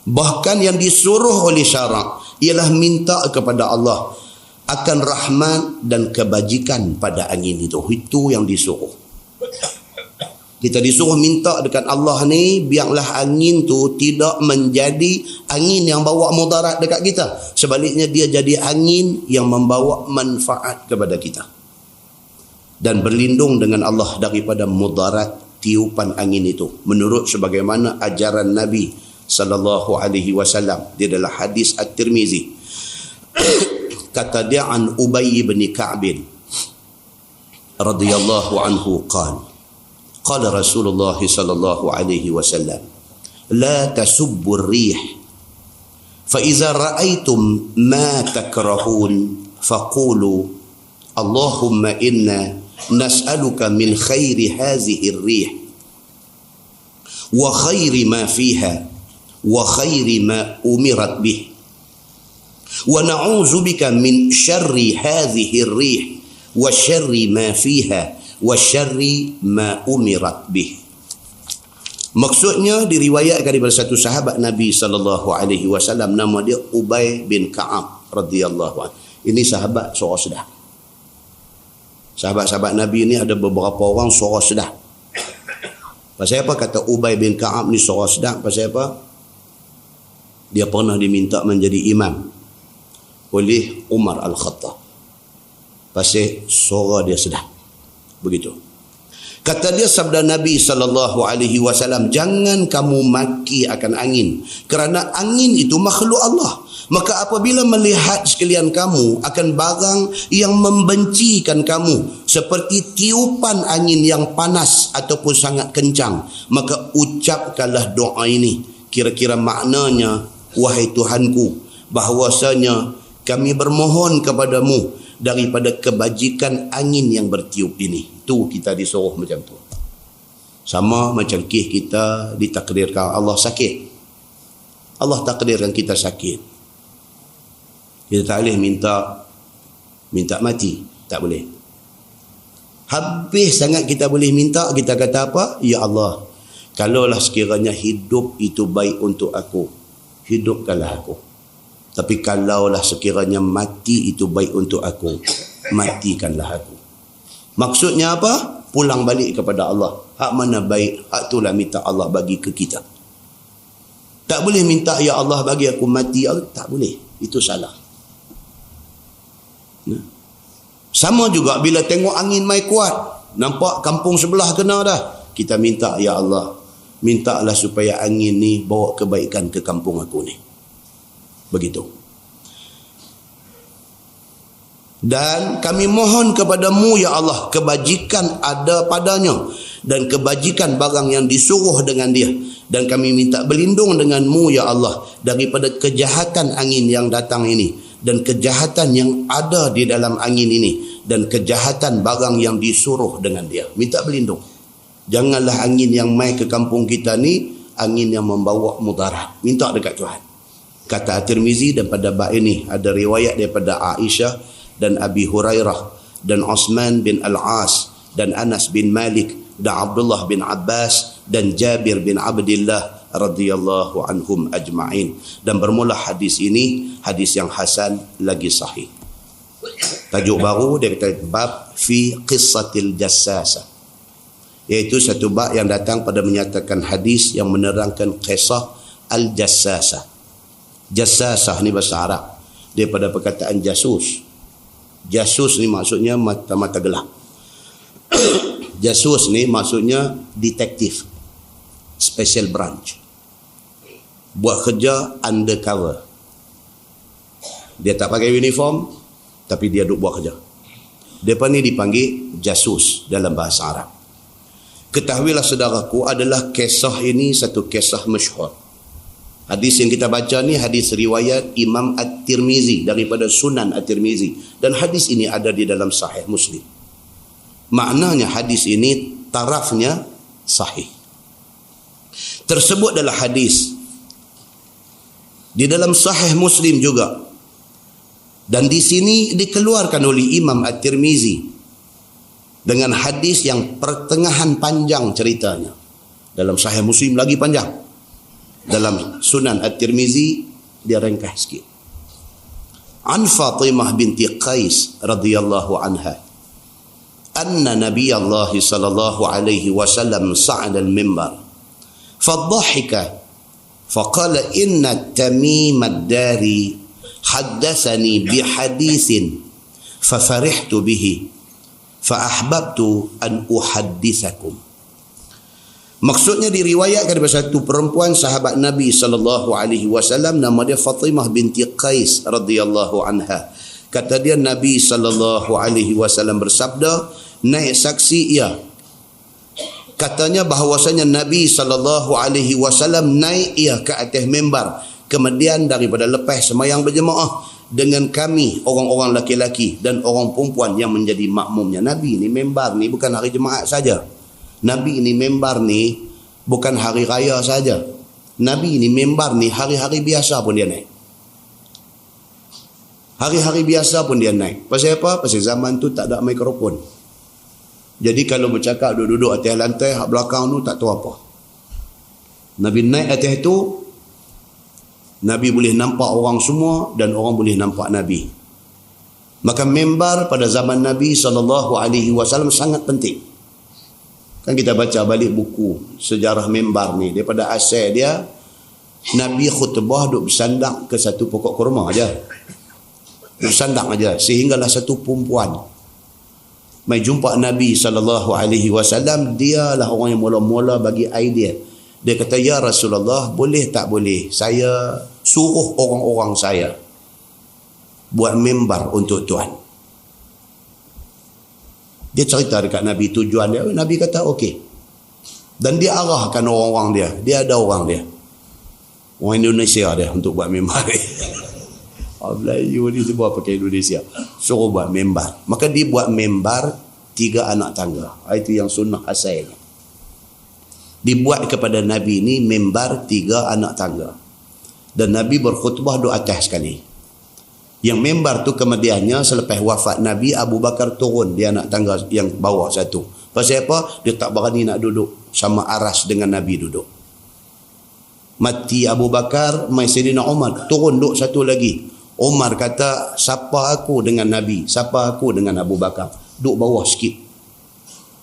Bahkan yang disuruh oleh syarak ialah minta kepada Allah akan rahmat dan kebajikan pada angin itu. Itu yang disuruh. Kita disuruh minta dekat Allah ni, biarlah angin tu tidak menjadi angin yang bawa mudarat dekat kita. Sebaliknya dia jadi angin yang membawa manfaat kepada kita. Dan berlindung dengan Allah daripada mudarat tiupan angin itu. Menurut sebagaimana ajaran Nabi sallallahu alaihi wasallam di dalam hadis At-Tirmizi. kata dia an Ubay bin Ka'b radhiyallahu anhu qala Rasulullah sallallahu alaihi wasallam la tasubbu ar-rih fa idza ra'aytum ma takrahun faqulu Allahumma inna nas'aluka min khairi hadhihi ar-rih wa khairi ma fiha wa khairi ma umirat bih wa na'udzu bika min syarri hadhihi ar-rih wa syarri ma fiha wa syarri ma umirat bih. Maksudnya diriwayatkan daripada satu sahabat Nabi sallallahu alaihi wasallam, nama dia Ubay bin Ka'ab radhiyallahu anhu. Ini sahabat suara sedap. Sahabat-sahabat Nabi ni ada beberapa orang suara sedap. Pasal apa kata Ubay bin Ka'ab ni suara sedap? Pasal apa? Dia pernah diminta menjadi imam oleh Umar Al-Khattab. Pasal suara dia sedap. Begitu. Kata dia sabda Nabi sallallahu alaihi wasallam, jangan kamu maki akan angin, kerana angin itu makhluk Allah. Maka apabila melihat sekalian kamu akan barang yang membencikan kamu, seperti tiupan angin yang panas ataupun sangat kencang, maka ucapkanlah doa ini. Kira-kira maknanya, wahai Tuhanku, bahwasanya kami bermohon kepadamu daripada kebajikan angin yang bertiup ini. Tu kita disuruh macam tu. Sama macam kes kita ditakdirkan Allah sakit. Allah takdirkan kita sakit. Kita tak boleh minta mati. Tak boleh. Habis sangat kita boleh minta, kita kata apa? Ya Allah, kalaulah sekiranya hidup itu baik untuk aku, hidupkanlah aku. Tapi kalaulah sekiranya mati itu baik untuk aku, matikanlah aku. Maksudnya apa? Pulang balik kepada Allah. Hak mana baik, hak itulah minta Allah bagi ke kita. Tak boleh minta, ya Allah bagi aku mati. Tak boleh. Itu salah. Sama juga bila tengok angin mai kuat, nampak kampung sebelah kena dah, kita minta, ya Allah, mintalah supaya angin ni bawa kebaikan ke kampung aku ni. Begitu. Dan kami mohon kepadamu, ya Allah, kebajikan ada padanya dan kebajikan barang yang disuruh dengan dia. Dan kami minta berlindung denganmu, ya Allah, daripada kejahatan angin yang datang ini, dan kejahatan yang ada di dalam angin ini, dan kejahatan barang yang disuruh dengan dia. Minta berlindung. Janganlah angin yang mai ke kampung kita ni angin yang membawa mudarat. Minta dekat Tuhan. Kata At-Tirmizi, dan pada bab ini ada riwayat daripada Aisyah dan Abi Hurairah dan Osman bin Al-As dan Anas bin Malik dan Abdullah bin Abbas dan Jabir bin Abdullah radhiyallahu anhum ajma'in. Dan bermula hadis ini hadis yang hasan lagi sahih. Tajuk baru dia kata bab fi qissatil jassasa, iaitu satu bab yang datang pada menyatakan hadis yang menerangkan kisah al-jassasa. Jassasah ni bahasa Arab, daripada perkataan jasus. Jasus ni maksudnya mata-mata gelap. Jasus ni maksudnya detektif, special branch, buat kerja undercover. Dia tak pakai uniform, tapi dia duduk buat kerja. Depa ni dipanggil jasus dalam bahasa Arab. Ketahuilah saudaraku, adalah kisah ini satu kisah masyhur. Hadis yang kita baca ni hadis riwayat Imam At-Tirmizi, daripada Sunan At-Tirmizi, dan hadis ini ada di dalam Sahih Muslim. Maknanya hadis ini tarafnya sahih. Tersebut adalah hadis di dalam Sahih Muslim juga, dan di sini dikeluarkan oleh Imam At-Tirmizi dengan hadis yang pertengahan panjang ceritanya. Dalam Sahih Muslim lagi panjang. Dalam Sunan At-Tirmizi dia ringkas sikit. An Fatimah binti Qais radhiyallahu anha, anna Nabi Allah sallallahu alaihi wasallam sa'ada al-mimbar fadhahika faqala inna Tamim ad-Dari haddathani bihadithin fafarihtu bihi faahbabtu an uhaddithakum. Maksudnya diriwayatkan daripada satu perempuan sahabat Nabi sallallahu alaihi wasallam, nama dia Fatimah binti Qais radhiyallahu anha. Kata dia, Nabi SAW bersabda, naik saksi ia. Katanya bahawasanya Nabi SAW naik ia ke atas mimbar. Kemudian daripada lepas semayang berjemaah dengan kami, orang-orang laki-laki dan orang perempuan yang menjadi makmumnya. Nabi ni mimbar ni bukan hari Jumaat saja. Nabi ni mimbar ni bukan hari raya saja. Nabi ni mimbar ni hari-hari biasa pun dia naik. Hari-hari biasa pun dia naik. Pasal apa? Pasal zaman tu tak ada mikrofon. Jadi kalau bercakap duduk-duduk atas lantai, hak belakang tu tak tahu apa. Nabi naik atas tu, Nabi boleh nampak orang semua dan orang boleh nampak Nabi. Maka mimbar pada zaman Nabi SAW sangat penting. Kan kita baca balik buku sejarah mimbar ni. Daripada asal dia, Nabi khutbah duduk bersandar ke satu pokok kurma aja. Bersandar aja. Sehinggalah satu perempuan mai jumpa Nabi SAW, dialah orang yang mula-mula bagi idea. Dia kata, ya Rasulullah, boleh tak boleh saya suruh orang-orang saya buat mimbar untuk Tuhan. Dia cerita dekat Nabi tujuan dia. Nabi kata okey. Dan dia arahkan orang-orang dia. Dia ada orang dia, orang Indonesia dia, untuk buat mimbar. Melayu ni semua pakai Indonesia, suruh buat mimbar. Maka dia buat mimbar 3 anak tangga. Itu yang sunnah asalnya. Dibuat kepada Nabi ni mimbar 3 anak tangga. Dan Nabi berkhutbah duduk atas sekali. Yang mimbar tu kemudiannya selepas wafat Nabi, Abu Bakar turun di anak tangga yang bawah satu. Pasal apa? Dia tak berani nak duduk sama aras dengan Nabi duduk. Mati Abu Bakar, mai Sayyidina Umar turun duduk satu lagi. Umar kata, siapa aku dengan Nabi, siapa aku dengan Abu Bakar, duduk bawah sikit.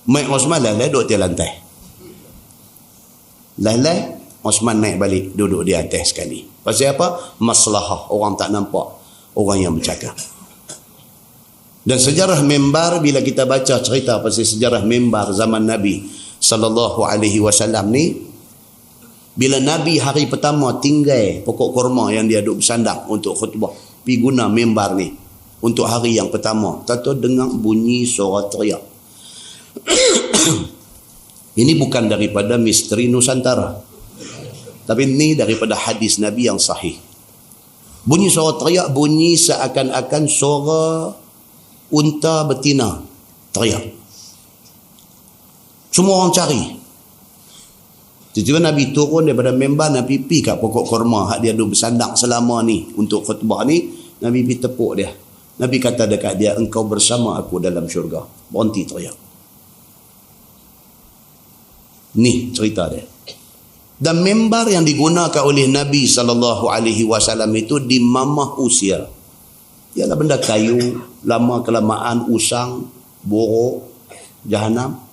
Mai Osman lah duduk di lantai. Lai Osman naik balik, duduk di atas sekali. Pasal apa? Maslahah, orang tak nampak orang yang bercakap. Dan sejarah mimbar, bila kita baca cerita pasal sejarah mimbar zaman Nabi SAW ni, bila Nabi hari pertama tinggal pokok kurma yang dia duduk bersandar untuk khutbah, pergi guna mimbar ni untuk hari yang pertama, tahu dengar bunyi suara teriak. Ini bukan daripada misteri Nusantara, tapi ini daripada hadis Nabi yang sahih. Bunyi suara teriak, bunyi seakan-akan suara unta betina teriak. Semua orang cari. Tiba-tiba Nabi turun daripada mimbar, Nabi pergi kat pokok kurma hak dia duduk bersandar selama ni untuk khutbah ni. Nabi pergi tepuk dia. Nabi kata dekat dia, engkau bersama aku dalam syurga. Berhenti teriak. Ni cerita dia. Dan mimbar yang digunakan oleh Nabi SAW itu di mamah usia. Ialah benda kayu, lama kelamaan usang, borok, jahanam.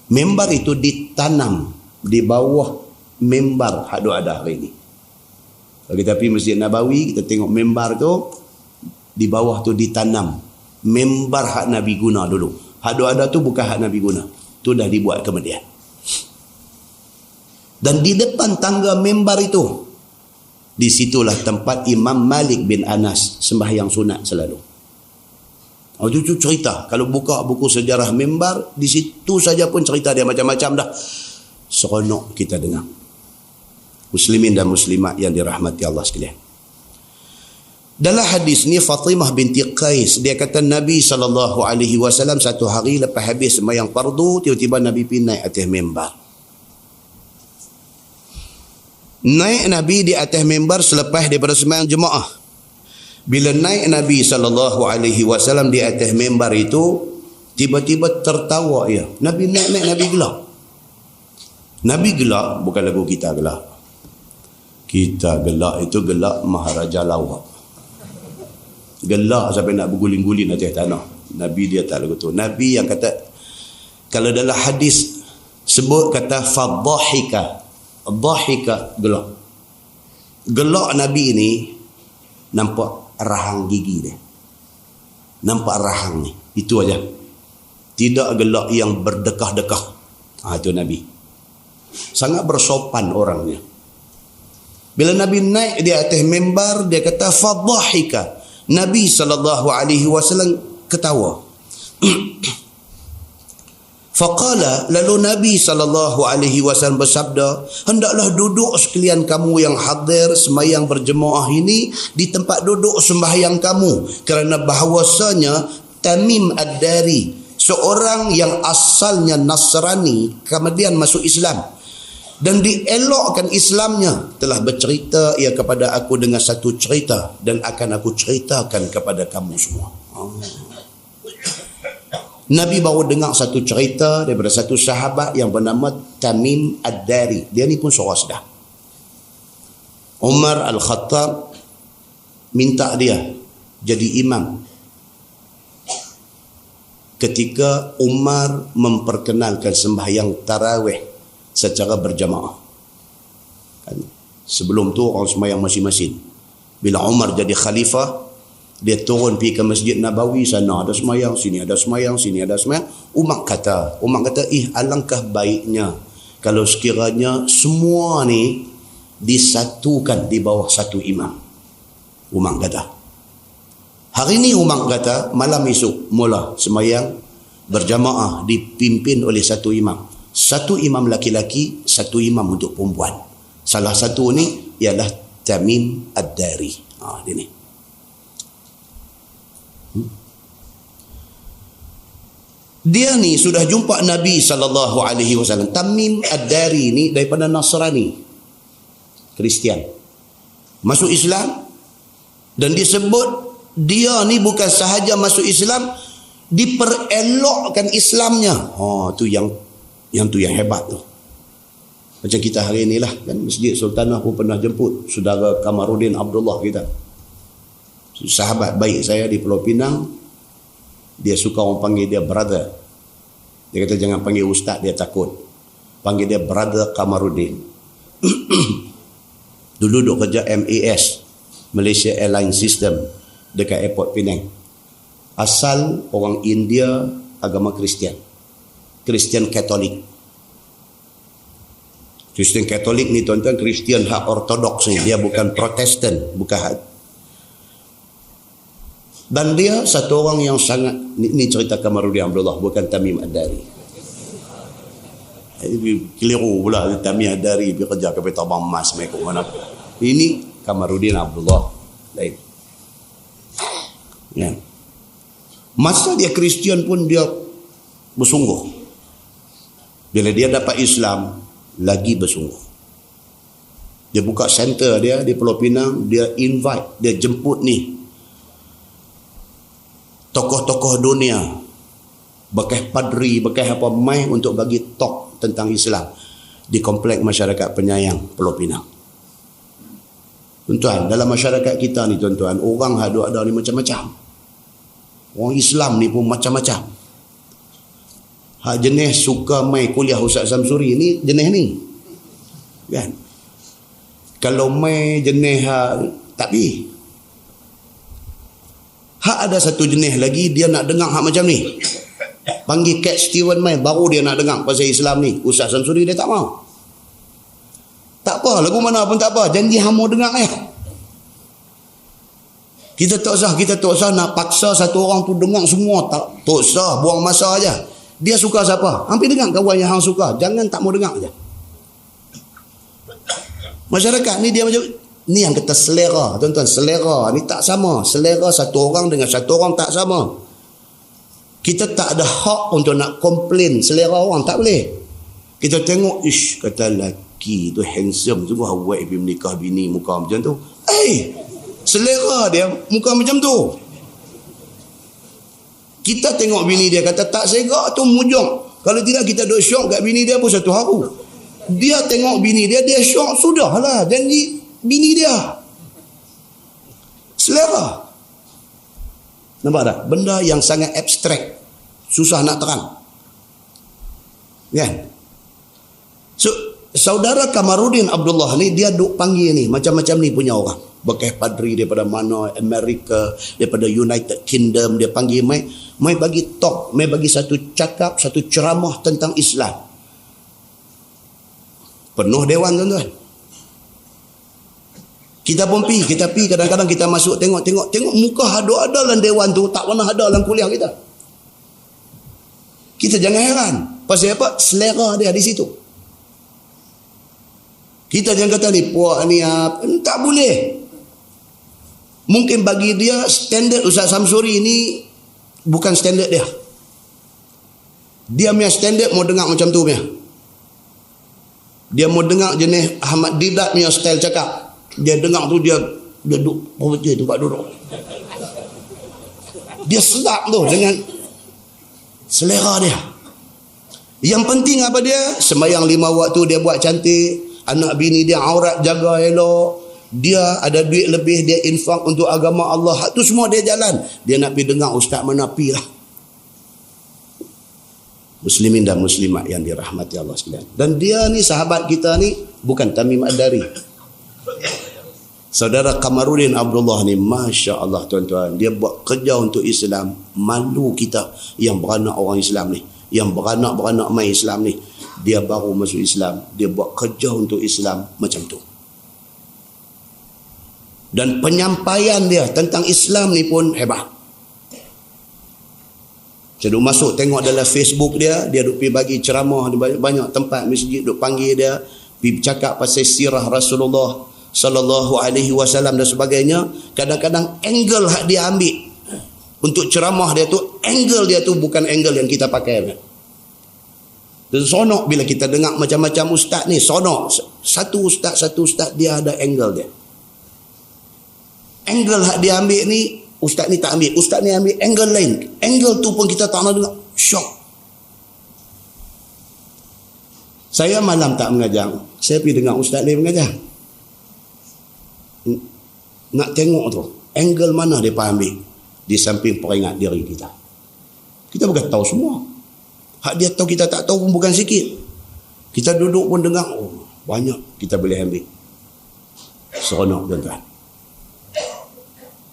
Mimbar itu ditanam di bawah mimbar hak ada hari ini. Kalau kita pergi Masjid Nabawi, kita tengok mimbar tu, di bawah tu ditanam mimbar hak Nabi guna dulu. Hak ada tu bukan hak Nabi guna. Tu dah dibuat kemudian. Dan di depan tangga mimbar itu, di situlah tempat Imam Malik bin Anas sembahyang sunat selalu. Itu cerita. Kalau buka buku sejarah mimbar, di situ saja pun cerita dia macam-macam dah. Seronok kita dengar. Muslimin dan muslimat yang dirahmati Allah sekalian. Dalam hadis ni Fatimah binti Qais, dia kata Nabi SAW satu hari lepas habis sembahyang fardu, tiba-tiba Nabi pergi naik atas mimbar. Naik Nabi di atas mimbar selepas daripada sembahyang jemaah. Bila naik Nabi SAW di atas mimbar itu, tiba-tiba tertawa ia. Nabi naik, Nabi gelak. Nabi gelak, bukan lagu kita gelak. Kita gelak itu gelak Maharaja Lawak. Gelak sampai nak berguling-guling atas tanah. Nabi dia tak lagu tu. Nabi yang kata, kalau dalam hadis sebut kata fadhahika, dhahika, gelak. Gelak Nabi ni nampak rahang gigi dia. Nampak rahang ni. Itu aja. Tidak gelak yang berdekah-dekah. Itu Nabi. Sangat bersopan orangnya. Bila Nabi naik di atas mimbar, dia kata fadhahika. Nabi SAW ketawa. Faqala, lalu Nabi SAW bersabda, hendaklah duduk sekalian kamu yang hadir sembahyang berjemaah ini di tempat duduk sembahyang kamu, kerana bahawasanya Tamim Ad-Dari, seorang yang asalnya Nasrani kemudian masuk Islam dan dielokkan Islamnya, telah bercerita ia kepada aku dengan satu cerita dan akan aku ceritakan kepada kamu semua. Nabi baru dengar satu cerita daripada satu sahabat yang bernama Tamim Ad-Dari. Dia ni pun seorang sedar. Umar Al-Khattab minta dia jadi imam ketika Umar memperkenalkan sembahyang tarawih secara berjamaah. Sebelum tu orang sembahyang masing-masing. Bila Umar jadi khalifah, dia turun pergi ke Masjid Nabawi, sana ada sembahyang, sini ada sembahyang, sini ada sembahyang. Umar kata, alangkah baiknya kalau sekiranya semua ni disatukan di bawah satu imam. Umar kata. Hari ni Umar kata, malam esok mula sembahyang berjamaah dipimpin oleh satu imam. Satu imam laki-laki, satu imam untuk perempuan. Salah satu ni ialah Tamim Ad-Dari. Dia ni. Dia ni sudah jumpa Nabi SAW. Tamim Ad-Dari ni daripada Nasrani, Kristian, masuk Islam, dan disebut dia ni bukan sahaja masuk Islam, diperelokkan Islamnya. Tu yang hebat tu. Macam kita hari inilah kan, Masjid Sultanah pun pernah jemput saudara Kamarudin Abdullah kita, sahabat baik saya di Pulau Pinang. Dia suka orang panggil dia brother. Dia kata jangan panggil ustaz, dia takut. Panggil dia brother Kamarudin. Dulu duk kerja MAS, Malaysia Airline System, dekat Airport Penang. Asal orang India, agama Kristian. Kristian Katolik. Kristian Katolik ni tuan-tuan, Kristian hak ortodoks ni. Dia bukan Protestan, bukan hak. Dan dia satu orang yang sangat, ni cerita Kamarudin Abdullah, bukan Tamim Ad-Dari. Keliru pula Tamim Ad-Dari pergi kerja ke Petabang Emas, mereka mana. Ini Kamarudin Abdullah lain. Ya. Masa dia Kristian pun dia bersungguh. Bila dia dapat Islam, lagi bersungguh. Dia buka center dia di Pulau Pinang, dia invite, dia jemput ni tokoh-tokoh dunia, bekas padri, bekas apa, mai untuk bagi talk tentang Islam di komplek masyarakat penyayang Pulau Pinang. Tuan-tuan, dalam masyarakat kita ni tuan-tuan, orang ada ni macam-macam. Orang Islam ni pun macam-macam. Hak jenis suka mai kuliah Ustaz Samsuri ni jenis ni. Kan? Kalau mai jenis tak pergi. Hak ada satu jenis lagi, dia nak dengar hak macam ni. Panggil Cat Stewart mai, baru dia nak dengar pasal Islam ni. Ustaz Samsuri dia tak mau. Tak apa, lagu mana pun tak apa. Janji hang mau dengar ya. Kita tak usah nak paksa satu orang tu dengar semua. Tak usah, buang masa aja. Dia suka siapa? Hampir dengar kawan yang hang suka. Jangan tak mau dengar aja. Masyarakat ni dia macam ni yang kata selera, tuan-tuan, selera ni tak sama. Selera satu orang dengan satu orang tak sama. Kita tak ada hak untuk nak komplain selera orang, tak boleh. Kita tengok, kata lelaki tu handsome tu, awak pergi menikah bini muka macam tu. Selera dia muka macam tu. Kita tengok bini dia, kata tak segak tu mujung. Kalau tidak kita duk syok kat bini dia pun satu haru. Dia tengok bini dia, dia syok, sudahlah, janji bini dia. Selera. Nampak tak? Benda yang sangat abstrak, susah nak terang. Kan? So, saudara Kamarudin Abdullah ni, dia duk panggil ni, macam-macam ni punya orang. Bekas padri daripada mana, Amerika, daripada United Kingdom, dia panggil mai bagi talk, mai bagi satu cakap, satu ceramah tentang Islam. Penuh dewan tuan-tuan. Kita pun pergi kadang-kadang kita masuk tengok muka ada dalam dewan tu, tak pernah ada dalam kuliah kita. Kita jangan heran. Pasal apa? Selera dia di situ. Kita jangan kata ni puak ni tak boleh. Mungkin bagi dia standard Ustaz Samsuri ni bukan standard dia. Dia punya standard mau dengar macam tu punya. Dia mau dengar jenis Ahmad Didat punya style cakap. Dia dengar tu dia duduk betul tempat duduk. Dia sedap tu dengan selera dia. Yang penting apa dia? Sembahyang 5 waktu dia buat cantik, anak bini dia aurat jaga elok, dia ada duit lebih dia infak untuk agama Allah. Tu semua dia jalan. Dia nak pergi dengar ustaz mana pi lah. Muslimin dan muslimat yang dirahmati Allah sekalian. Dan dia ni sahabat kita ni bukan Tamim Ad-Dari. Saudara Kamarudin Abdullah ni, Masya Allah tuan-tuan, dia buat kerja untuk Islam. Malu kita yang beranak orang Islam ni, yang beranak mai Islam ni. Dia baru masuk Islam, dia buat kerja untuk Islam macam tu. Dan penyampaian dia tentang Islam ni pun hebat. Saya duk masuk tengok dalam Facebook dia duk pergi bagi ceramah di banyak tempat masjid, duk panggil dia pergi cakap pasal sirah Rasulullah sallallahu alaihi wasallam dan sebagainya. Kadang-kadang angle hak dia ambil untuk ceramah dia tu, angle dia tu bukan angle yang kita pakai. Dan sonok bila kita dengar macam-macam ustaz ni, sonok. Satu ustaz dia ada angle dia. Angle hak dia ambil ni, ustaz ni tak ambil. Ustaz ni ambil angle lain. Angle tu pun kita tak nak dengar. Syok. Saya malam tak mengajar. Saya pergi dengar ustaz lain mengajar. Nak tengok tu angle mana dia ambil di samping peringat diri kita. Kita bukan tahu semua. Hak dia tahu kita tak tahu pun bukan sikit. Kita duduk pun dengar, oh, banyak kita boleh ambil. Seronok tuan-tuan.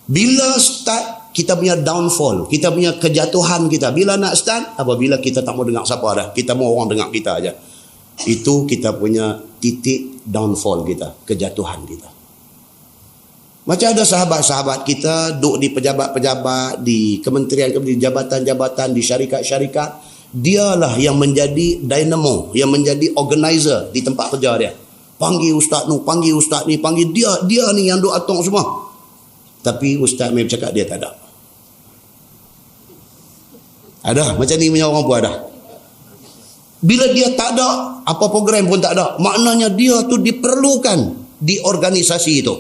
Bila start kita punya downfall, kita punya kejatuhan kita, bila nak start? Apabila kita tak mau dengar siapa dah, kita mau orang dengar kita aja. Itu kita punya titik downfall kita, kejatuhan kita. Macam ada sahabat-sahabat kita duduk di pejabat-pejabat, di kementerian, di jabatan-jabatan, di syarikat-syarikat. Dialah yang menjadi dynamo, yang menjadi organizer di tempat kerja dia. Panggil ustaz ni, panggil ustaz ni, panggil dia ni yang duk atung semua. Tapi ustaz mai bercakap dia tak ada. Ada, macam ni punya orang pun ada. Bila dia tak ada, apa program pun tak ada. Maknanya dia tu diperlukan di organisasi itu.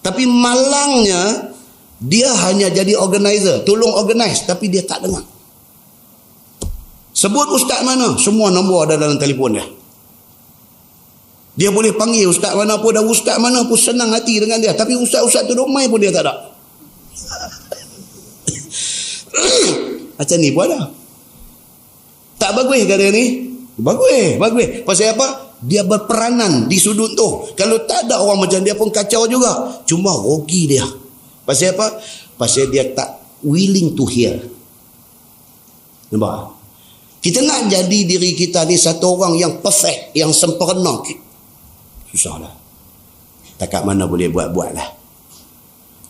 Tapi malangnya, dia hanya jadi organizer, tolong organize, tapi dia tak dengar. Sebut ustaz mana, semua nombor ada dalam telefon dia. Dia boleh panggil ustaz mana pun, dan ustaz mana pun senang hati dengan dia. Tapi ustaz-ustaz tu duk main pun dia tak ada. Macam ni pun ada. Tak bagus ke dia ni? Bagus. Pasal apa? Dia berperanan di sudut tu. Kalau tak ada orang macam dia pun kacau juga. Cuma rugi dia. Pasal apa? Pasal dia tak willing to hear. Nampak? Kita nak jadi diri kita ni satu orang yang perfect, yang sempurna. Susah lah. Takat mana boleh buat-buat lah.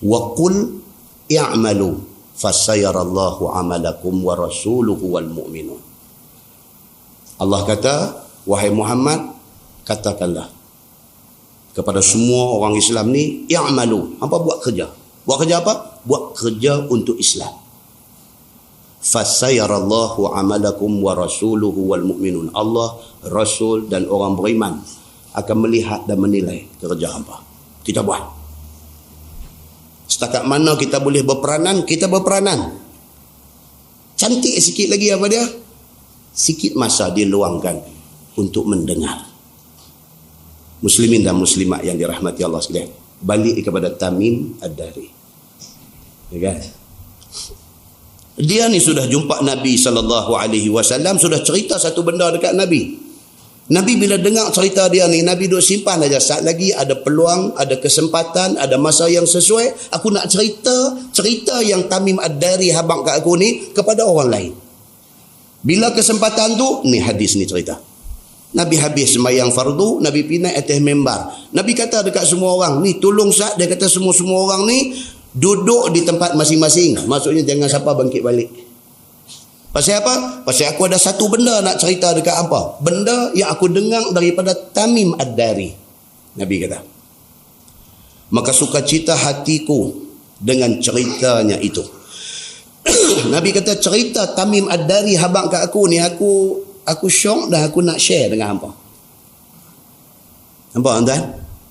Wa qul i'malu fasayarallahu amalakum wa rasuluhu wal mu'minun. Allah kata, wahai Muhammad, katakanlah kepada semua orang Islam ni, i'malu. Apa buat kerja? Buat kerja apa? Buat kerja untuk Islam. Fasayarallahu amalakum wa rasuluhu wal mu'minun. Allah, Rasul dan orang beriman akan melihat dan menilai kerja apa kita buat. Setakat mana kita boleh berperanan, kita berperanan. Cantik sikit lagi apa dia? Sikit masa diluangkan untuk mendengar. Muslimin dan muslimat yang dirahmati Allah sekalian, balik kepada Tamim Ad-Dari. Ya kan? Dia ni sudah jumpa Nabi SAW, sudah cerita satu benda dekat Nabi. Nabi bila dengar cerita dia ni, Nabi duk simpan aja. Saat lagi ada peluang, ada kesempatan, ada masa yang sesuai, aku nak cerita yang Tamim Ad-Dari habang kat aku ni kepada orang lain. Bila kesempatan tu, ni hadis ni cerita. Nabi habis sembahyang fardu, Nabi pinai atas mimbar. Nabi kata dekat semua orang, ni tolong sat, dia kata semua orang ni duduk di tempat masing-masing. Maksudnya jangan siapa bangkit balik. Pasal apa? Pasal aku ada satu benda nak cerita dekat apa? Benda yang aku dengar daripada Tamim Ad-Dari. Nabi kata. Maka sukacita hatiku dengan ceritanya itu. Nabi kata cerita Tamim Ad-Dari habang kat aku ni, aku syok dah, aku nak share dengan hampa. Nampak tuan?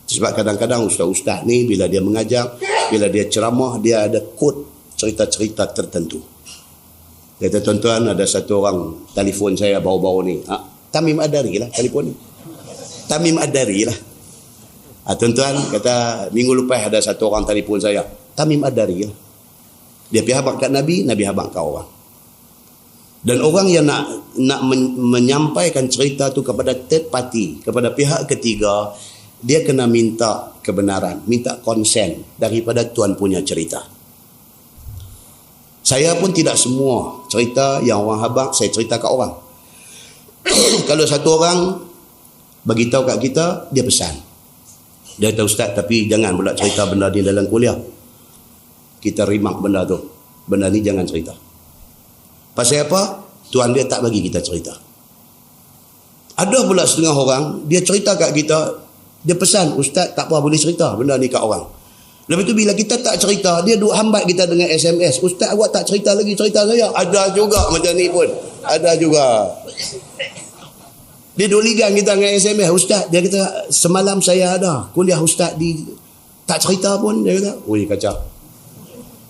Sebab kadang-kadang ustaz-ustaz ni bila dia mengajar, bila dia ceramah, dia ada quote cerita-cerita tertentu. Dia kata, tuan-tuan, ada satu orang telefon saya baru-baru ni. Tamim Ad-Dari lah telefon ni. Tamim Ad-Dari lah. Tuan-tuan, kata minggu lepas ada satu orang telefon saya. Tamim Ad-Dari lah. Dia pergi habaq kat Nabi, Nabi habaq kat orang. Dan orang yang nak menyampaikan cerita tu kepada third party, kepada pihak ketiga, dia kena minta kebenaran, minta konsen daripada tuan punya cerita. Saya pun tidak semua cerita yang orang habaq saya cerita kat orang. Kalau satu orang bagi tahu kat kita, dia pesan. Dia kata, ustaz, tapi jangan pula cerita benda ni dalam kuliah. Kita rimak benda tu. Benda ni jangan cerita. Pasal apa? Tuan dia tak bagi kita cerita. Ada pula setengah orang, dia cerita kat kita, dia pesan, ustaz tak apa boleh cerita benda ni kat orang. Lepas tu bila kita tak cerita, dia duk hambat kita dengan SMS. Ustaz awak tak cerita lagi cerita saya. Ada juga macam ni pun. Ada juga. Dia duk ligang kita dengan SMS. Ustaz, dia kata semalam saya ada kuliah ustaz tak cerita pun. Dia kata, oi kacau.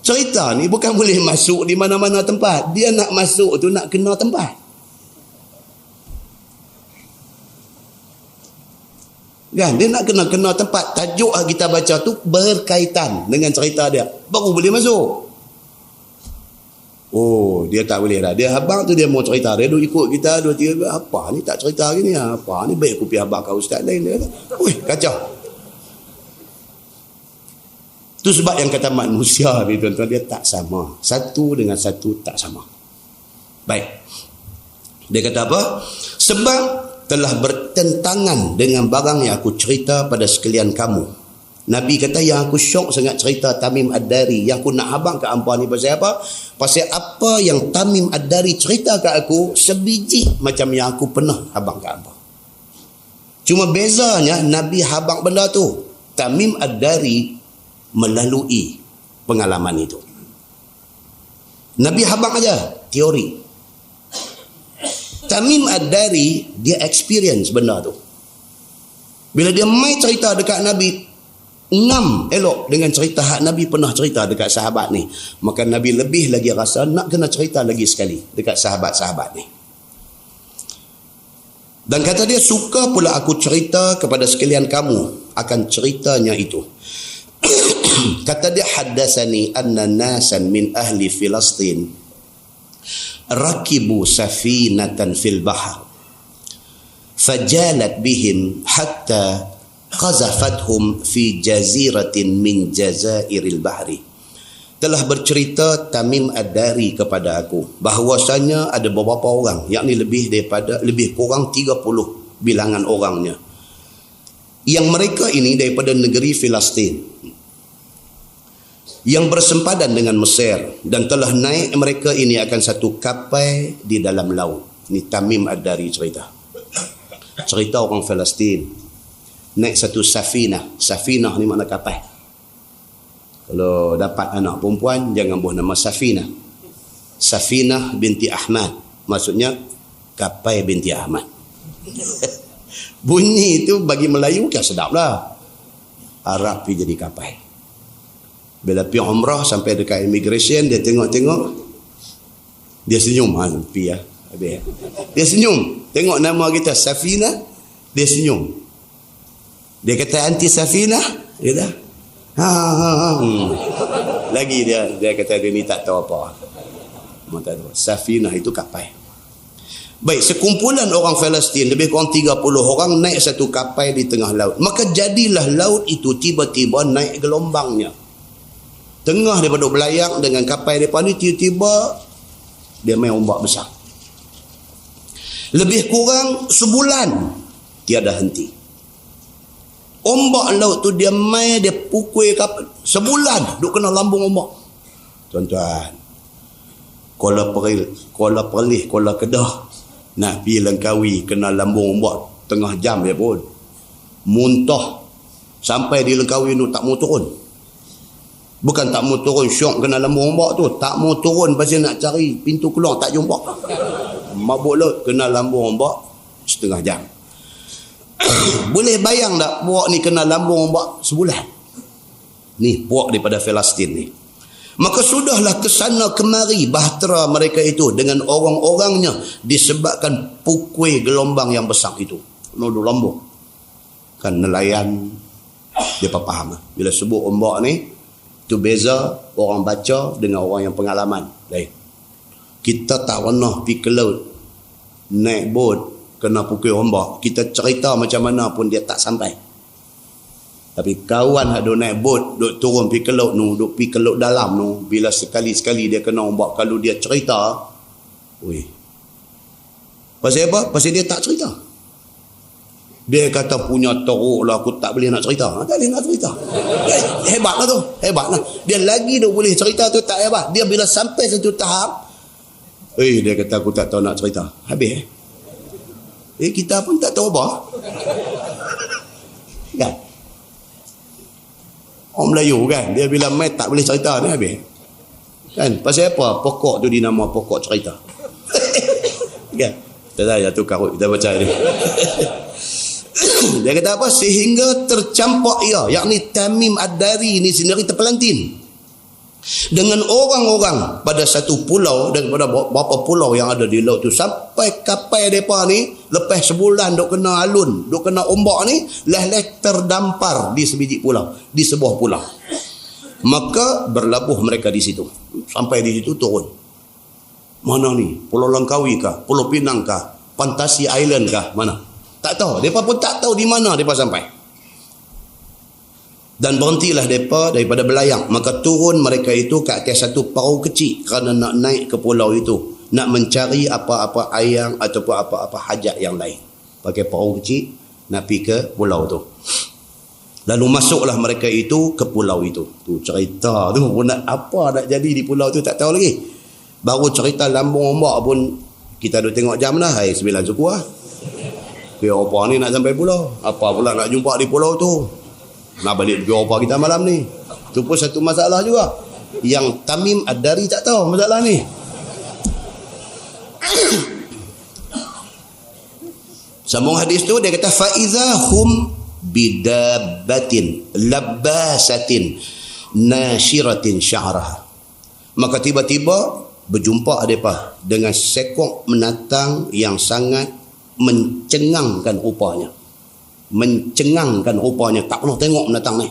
Cerita ni bukan boleh masuk di mana-mana tempat. Dia nak masuk tu nak kena tempat. Kan? Dia nak kena tempat. Tajuk kita baca tu berkaitan dengan cerita dia. Baru boleh masuk. Oh, dia tak boleh dah. Dia habang tu dia mau cerita. Dia duk ikut kita 2-3. Apa ni tak cerita gini? Apa ni baik aku pergi habang kat ustaz lain. Dia kata, ui kacau. Tu sebab yang kata manusia ni tuan-tuan, dia tak sama. Satu dengan satu tak sama. Baik. Dia kata apa? Sebab telah bertentangan dengan barang yang aku cerita pada sekalian kamu. Nabi kata yang aku syok sangat cerita Tamim Ad-Dari. Yang aku nak habang kat hampa ni pasal apa? Pasal apa yang Tamim Ad-Dari cerita kat aku, sebiji macam yang aku pernah habang kat hampa. Cuma bezanya Nabi habang benda tu. Tamim Ad-Dari melalui pengalaman itu. Nabi habang aja teori. Tamim Ad-Dari dia experience benda tu. Bila dia mai cerita dekat Nabi, ngam elok dengan cerita hak Nabi pernah cerita dekat sahabat ni, maka Nabi lebih lagi rasa nak kena cerita lagi sekali dekat sahabat-sahabat ni. Dan kata dia, suka pula aku cerita kepada sekalian kamu akan ceritanya itu. Kata dia, haddatsani anna nasan min ahli Filastin rakibu safinatan fil bahr fajalat bihim hatta qazafathum fi jaziratin min jazairil bahri. Telah bercerita Tamim Ad-Dari kepada aku bahawasanya ada beberapa orang, yakni lebih kurang 30 bilangan orangnya, yang mereka ini daripada negeri Filastin yang bersempadan dengan Mesir, dan telah naik mereka ini akan satu kapal di dalam laut. Ini Tamim Ad-Dari cerita orang Palestin naik satu safinah. Safinah ni makna kapal. Kalau dapat anak perempuan jangan buat nama Safinah. Safinah binti Ahmad, maksudnya kapal binti Ahmad. Bunyi itu bagi Melayu kan sedap lah. Arab pergi jadi kapal. Bila pergi umrah sampai dekat immigration, dia tengok-tengok, dia senyum. Dia senyum. Tengok nama kita Safinah, dia senyum. Dia kata anti Safinah, dia dah. Lagi dia kata dia ni tak tahu apa. Safinah itu kapal. Baik, sekumpulan orang Palestin lebih kurang 30 orang naik satu kapal di tengah laut. Maka jadilah laut itu tiba-tiba naik gelombangnya. Tengah daripada belayang dengan kapal depan ni, tiba-tiba dia main ombak besar. Lebih kurang sebulan tiada henti. Ombak laut tu dia main, dia pukul kapal sebulan duk kena lambung ombak. Tuan-tuan, Kuala Perlis, Kuala Kedah nak pergi Langkawi kena lambung ombak tengah jam dia pun muntah. Sampai di Langkawi tu tak mau turun. Bukan tak mau turun syok kena lambung ombak tu, tak mau turun pasal nak cari pintu keluar tak jumpa. Mabuk laut kena lambung ombak setengah jam. Boleh bayang tak puak ni kena lambung ombak sebulan? Ni puak daripada Palestin ni. Maka sudahlah kesana kemari bahtera mereka itu dengan orang-orangnya disebabkan pukul gelombang yang besar itu. Nodo lambung. Kan nelayan dia faham. Bila sebut ombak ni, tu beza orang baca dengan orang yang pengalaman. Lain. Kita tak pernah pergi ke laut, naik bot, kena pukul ombak. Kita cerita macam mana pun dia tak sampai. Tapi kawan ada naik bot, duk turun pergi ke laut nu, duk pergi ke laut dalam nu, bila sekali-sekali dia kena ombak, kalau dia cerita, weh. Pasal apa? Pasal dia tak cerita. Dia kata punya teruk lah, aku tak boleh nak cerita. Tak boleh nak cerita. Hebatlah tu. Hebatlah. Dia lagi duk boleh cerita tu tak hebat. Dia bila sampai satu tahap, dia kata aku tak tahu nak cerita. Habis kita pun tak tahu apa. Kan? Orang Melayu kan, dia bila main tak boleh cerita ni habis. Kan? Pasal apa? Pokok tu dinama pokok cerita. Kan? Tak tahu tu karut kita baca ni. Dia kata apa? Sehingga tercampak ia, yakni Tamim Ad-Dari ni sendiri terpelantin dengan orang-orang pada satu pulau daripada beberapa pulau yang ada di laut tu, sampai kapal mereka ni lepas sebulan duk kena alun, duk kena ombak ni, leh-leh terdampar di sebiji pulau, di sebuah pulau. Maka berlabuh mereka di situ. Sampai di situ turun. Mana ni? Pulau Langkawi kah? Pulau Pinang kah? Fantasi Island kah? Mana? Tak tahu. Mereka pun tak tahu di mana mereka sampai. Dan berhentilah mereka daripada belayang. Maka turun mereka itu ke atas satu perahu kecil kerana nak naik ke pulau itu, nak mencari apa-apa ayam ataupun apa-apa hajat yang lain. Pakai perahu kecil nak pergi ke pulau tu. Lalu masuklah mereka itu ke pulau itu. Tu cerita tu pun apa nak jadi di pulau tu tak tahu lagi. Baru cerita lambung ombak pun kita dah tengok jam dah. 9 suku lah. Apa ni nak sampai pulau? Apa pula nak jumpa di pulau tu? Nak balik pergi apa kita malam ni? Itu pun satu masalah juga. Yang Tamim Ad-Dari tak tahu masalah ni. Sambung hadis tu dia kata faiza hum bidabbatin labbasatin nashiratin sya'raha. Maka tiba-tiba berjumpa mereka dengan sekok menatang yang sangat mencengangkan rupanya. Mencengangkan rupanya, tak pernah tengok menatang ni.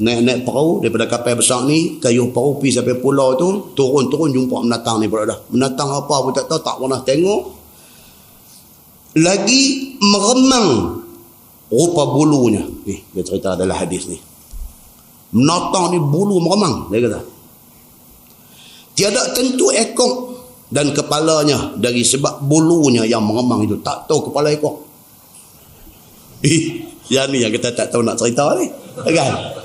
Naik-naik perahu daripada kapal besar ni, kayu perahu pergi sampai pulau tu, turun-turun jumpa menatang ni pula dah. Menatang apa pun tak tahu, tak pernah tengok. Lagi meremang rupa bulunya. Dia cerita dalam hadis ni. Menatang ni bulu meremang, dia kata. Tiada tentu ekor dan kepalanya dari sebab bulunya yang meremang itu. Tak tahu kepala ekor. Yang ni yang kita tak tahu nak cerita ni. Kan?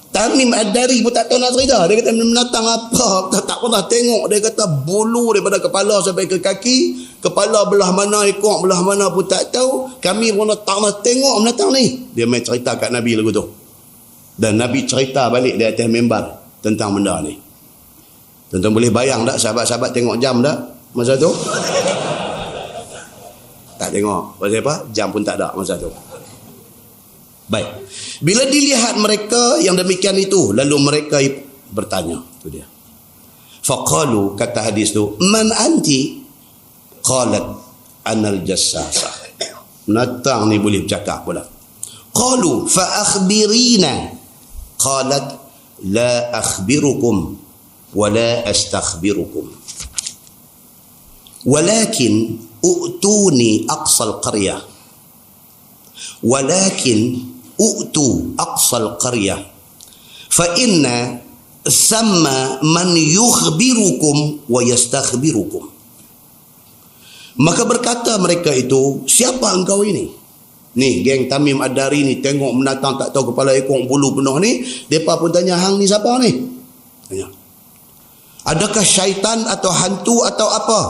Tamim Ad-Dari pun tak tahu nak cerita. Dia kata menatang apa? Tak pernah tengok. Dia kata bulu daripada kepala sampai ke kaki. Kepala belah mana, ekor belah mana pun tak tahu. Kami pun tak pernah tengok menatang ni. Dia main cerita kat Nabi lagu tu. Dan Nabi cerita balik di atas mimbar tentang benda ni. Tuan-tuan boleh bayang tak sahabat-sahabat tengok jam tak masa tu? Tak tengok. Pasal apa? Jam pun tak ada masa tu. Baik. Bila dilihat mereka yang demikian itu, lalu mereka bertanya. Itu dia. Faqalu, kata hadis tu, man anti? Qalat anal jassasa. Menatang ni boleh bercakap pula. Qalu fa akhbirina. Qalat la akhbirukum wa la astakhbirukum. Walakin u'tuni aqsal qaryah. Walakin u'tu aqsal qaryah fa inna thamma man yukhbirukum wa yastakhbirukum Maka berkata mereka itu, siapa engkau ini? Ni geng Tamim Ad-Dari ni tengok menatang tak tahu kepala ekor bulu penuh ni, depa pun tanya, hang ni siapa ni? Tanya. Adakah syaitan atau hantu atau apa?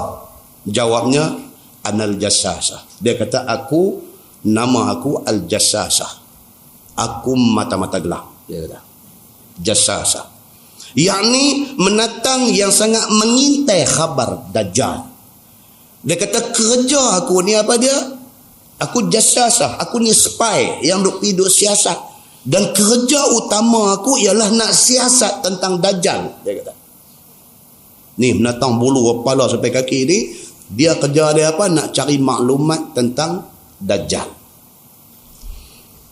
Jawabnya, Anal Jassasah. Dia kata, nama aku Al-Jassasah. Aku mata-mata gelap. Dia kata, Jassasah. Yakni menatang yang sangat mengintai khabar Dajjal. Dia kata, kerja aku ni apa dia? Aku Jassasah. Aku ni spy yang duk siasat. Dan kerja utama aku ialah nak siasat tentang Dajjal. Dia kata. Ni menatang bulu kepala sampai kaki ni, dia kerja dia apa? Nak cari maklumat tentang Dajjal.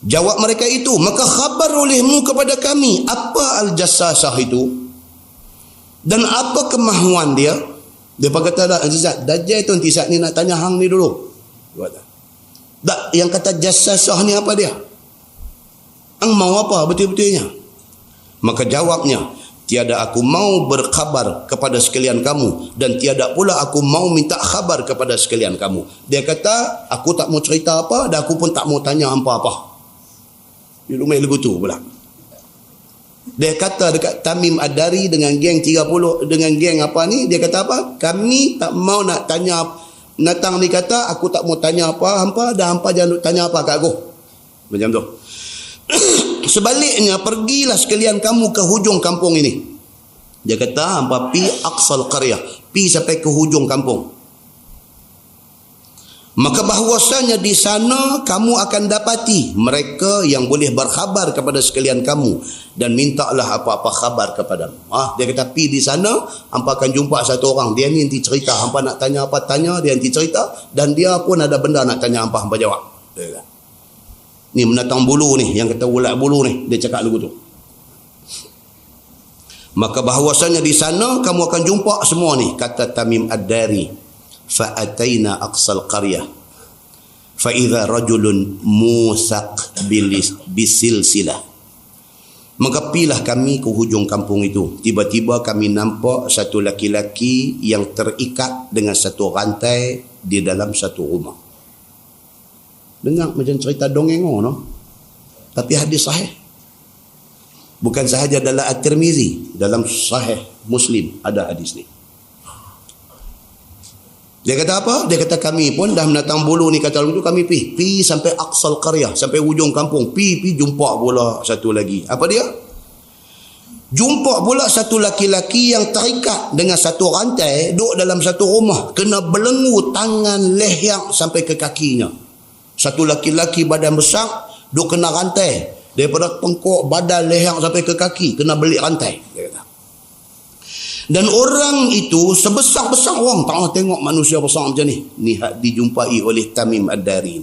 Jawab mereka itu, maka khabar olehmu kepada kami apa Al-Jassasah itu dan apa kemahuan dia. Dia kata, Dajjal itu nanti saat ni nak tanya hang ni dulu. Tak, yang kata Jassasah ni apa dia? Hang mau apa betul-betulnya? Maka jawabnya, tiada aku mau berkhabar kepada sekalian kamu dan tiada pula aku mau minta khabar kepada sekalian kamu. Dia kata, aku tak mau cerita apa dan aku pun tak mau tanya apa-apa. Dia lumai lagu tu pula. Dia kata dekat Tamim Ad-Dari dengan geng 30, dengan geng apa ni, dia kata apa? Kami tak mau nak tanya. Natang ni kata, aku tak mau tanya apa hampa dan hampa jangan tanya apa kat aku. Macam tu. Sebaliknya, pergilah sekalian kamu ke hujung kampung ini. Dia kata, hampa pi aqsal qaryah, pi sampai ke hujung kampung. Maka bahawasanya di sana kamu akan dapati mereka yang boleh berkhabar kepada sekalian kamu dan mintalah apa-apa khabar kepadamu. Dia kata, pi di sana, hampa akan jumpa satu orang, dia ni nanti cerita, hampa nak tanya apa tanya, dia nanti cerita, dan dia pun ada benda nak tanya hampa, hampa jawab. Dia kata. Ni menatang bulu ni, yang kata ulat bulu ni, dia cakap lagu tu. Maka bahawasanya di sana kamu akan jumpa semua ni, kata Tamim Ad-Dari. Fa'ataina aqsal qaryah fa idza rajulun musaq bisilsilah. Maka pilah kami ke hujung kampung itu. Tiba-tiba kami nampak satu laki-laki yang terikat dengan satu rantai di dalam satu rumah. Dengar macam cerita dongeng no? Tapi hadis sahih. Bukan sahaja dalam At-Tirmizi, dalam Sahih Muslim ada hadis ni. Dia kata apa? Dia kata, kami pun dah menatang bulu ni, kata lagu tu, kami pi sampai aqsal qaryah, sampai hujung kampung, pi jumpa pula satu lagi. Apa dia? Jumpa pula satu laki-laki yang terikat dengan satu rantai, duduk dalam satu rumah, kena belenggu tangan leher sampai ke kakinya. Satu laki-laki badan besar, duduk kena rantai daripada pengkok badan leher sampai ke kaki, kena belik rantai. Dia kata. Dan orang itu sebesar-besar orang, tak nak tengok manusia besar macam ni. Ni dijumpai oleh Tamim Ad-Dari.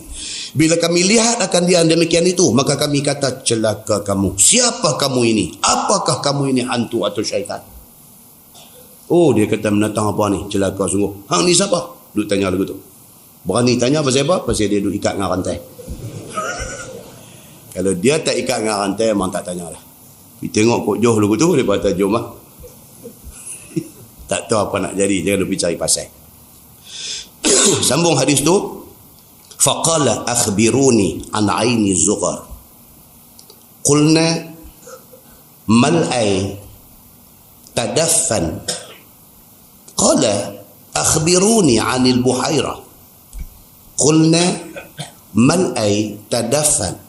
Bila kami lihat akan dia demikian itu, maka kami kata, celaka kamu. Siapa kamu ini? Apakah kamu ini hantu atau syaitan? Oh, dia kata, menatang apa ni? Celaka sungguh. Hang ni siapa? Duk tanya lagu tu. Berani tanya pasal apa? Pasal dia duk ikat dengan rantai. Kalau dia tak ikat dengan rantai, memang tak tanya lah. Dia tengok kok jauh lagu tu, dia kata, jom lah. Tak tahu apa nak jadi, jangan lupa cari pasal. Sambung hadis tu. Faqala akhbiruni an aini zughar. Qulna mal ay tadaffan. Qala akhbiruni anil buhaira. Qulna mal ay tadaffan.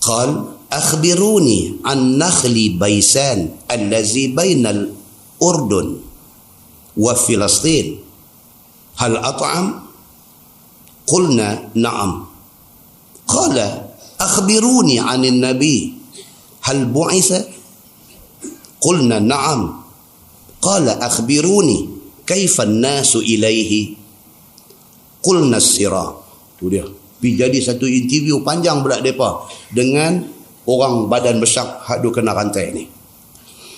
Qal akhbiruni an nakhli baisan allazi bainal Urdun wa Filastin hal at'am? Qulna na'am. Qala akhbiruni 'anil nabi hal bu'itha? Qulna na'am. Qala akhbiruni kaifa an-nasu ilaihi? Qulna as-sira. Tu dia. Jadi satu interview panjang pula depa dengan orang badan besar hak duk kena rantai ni.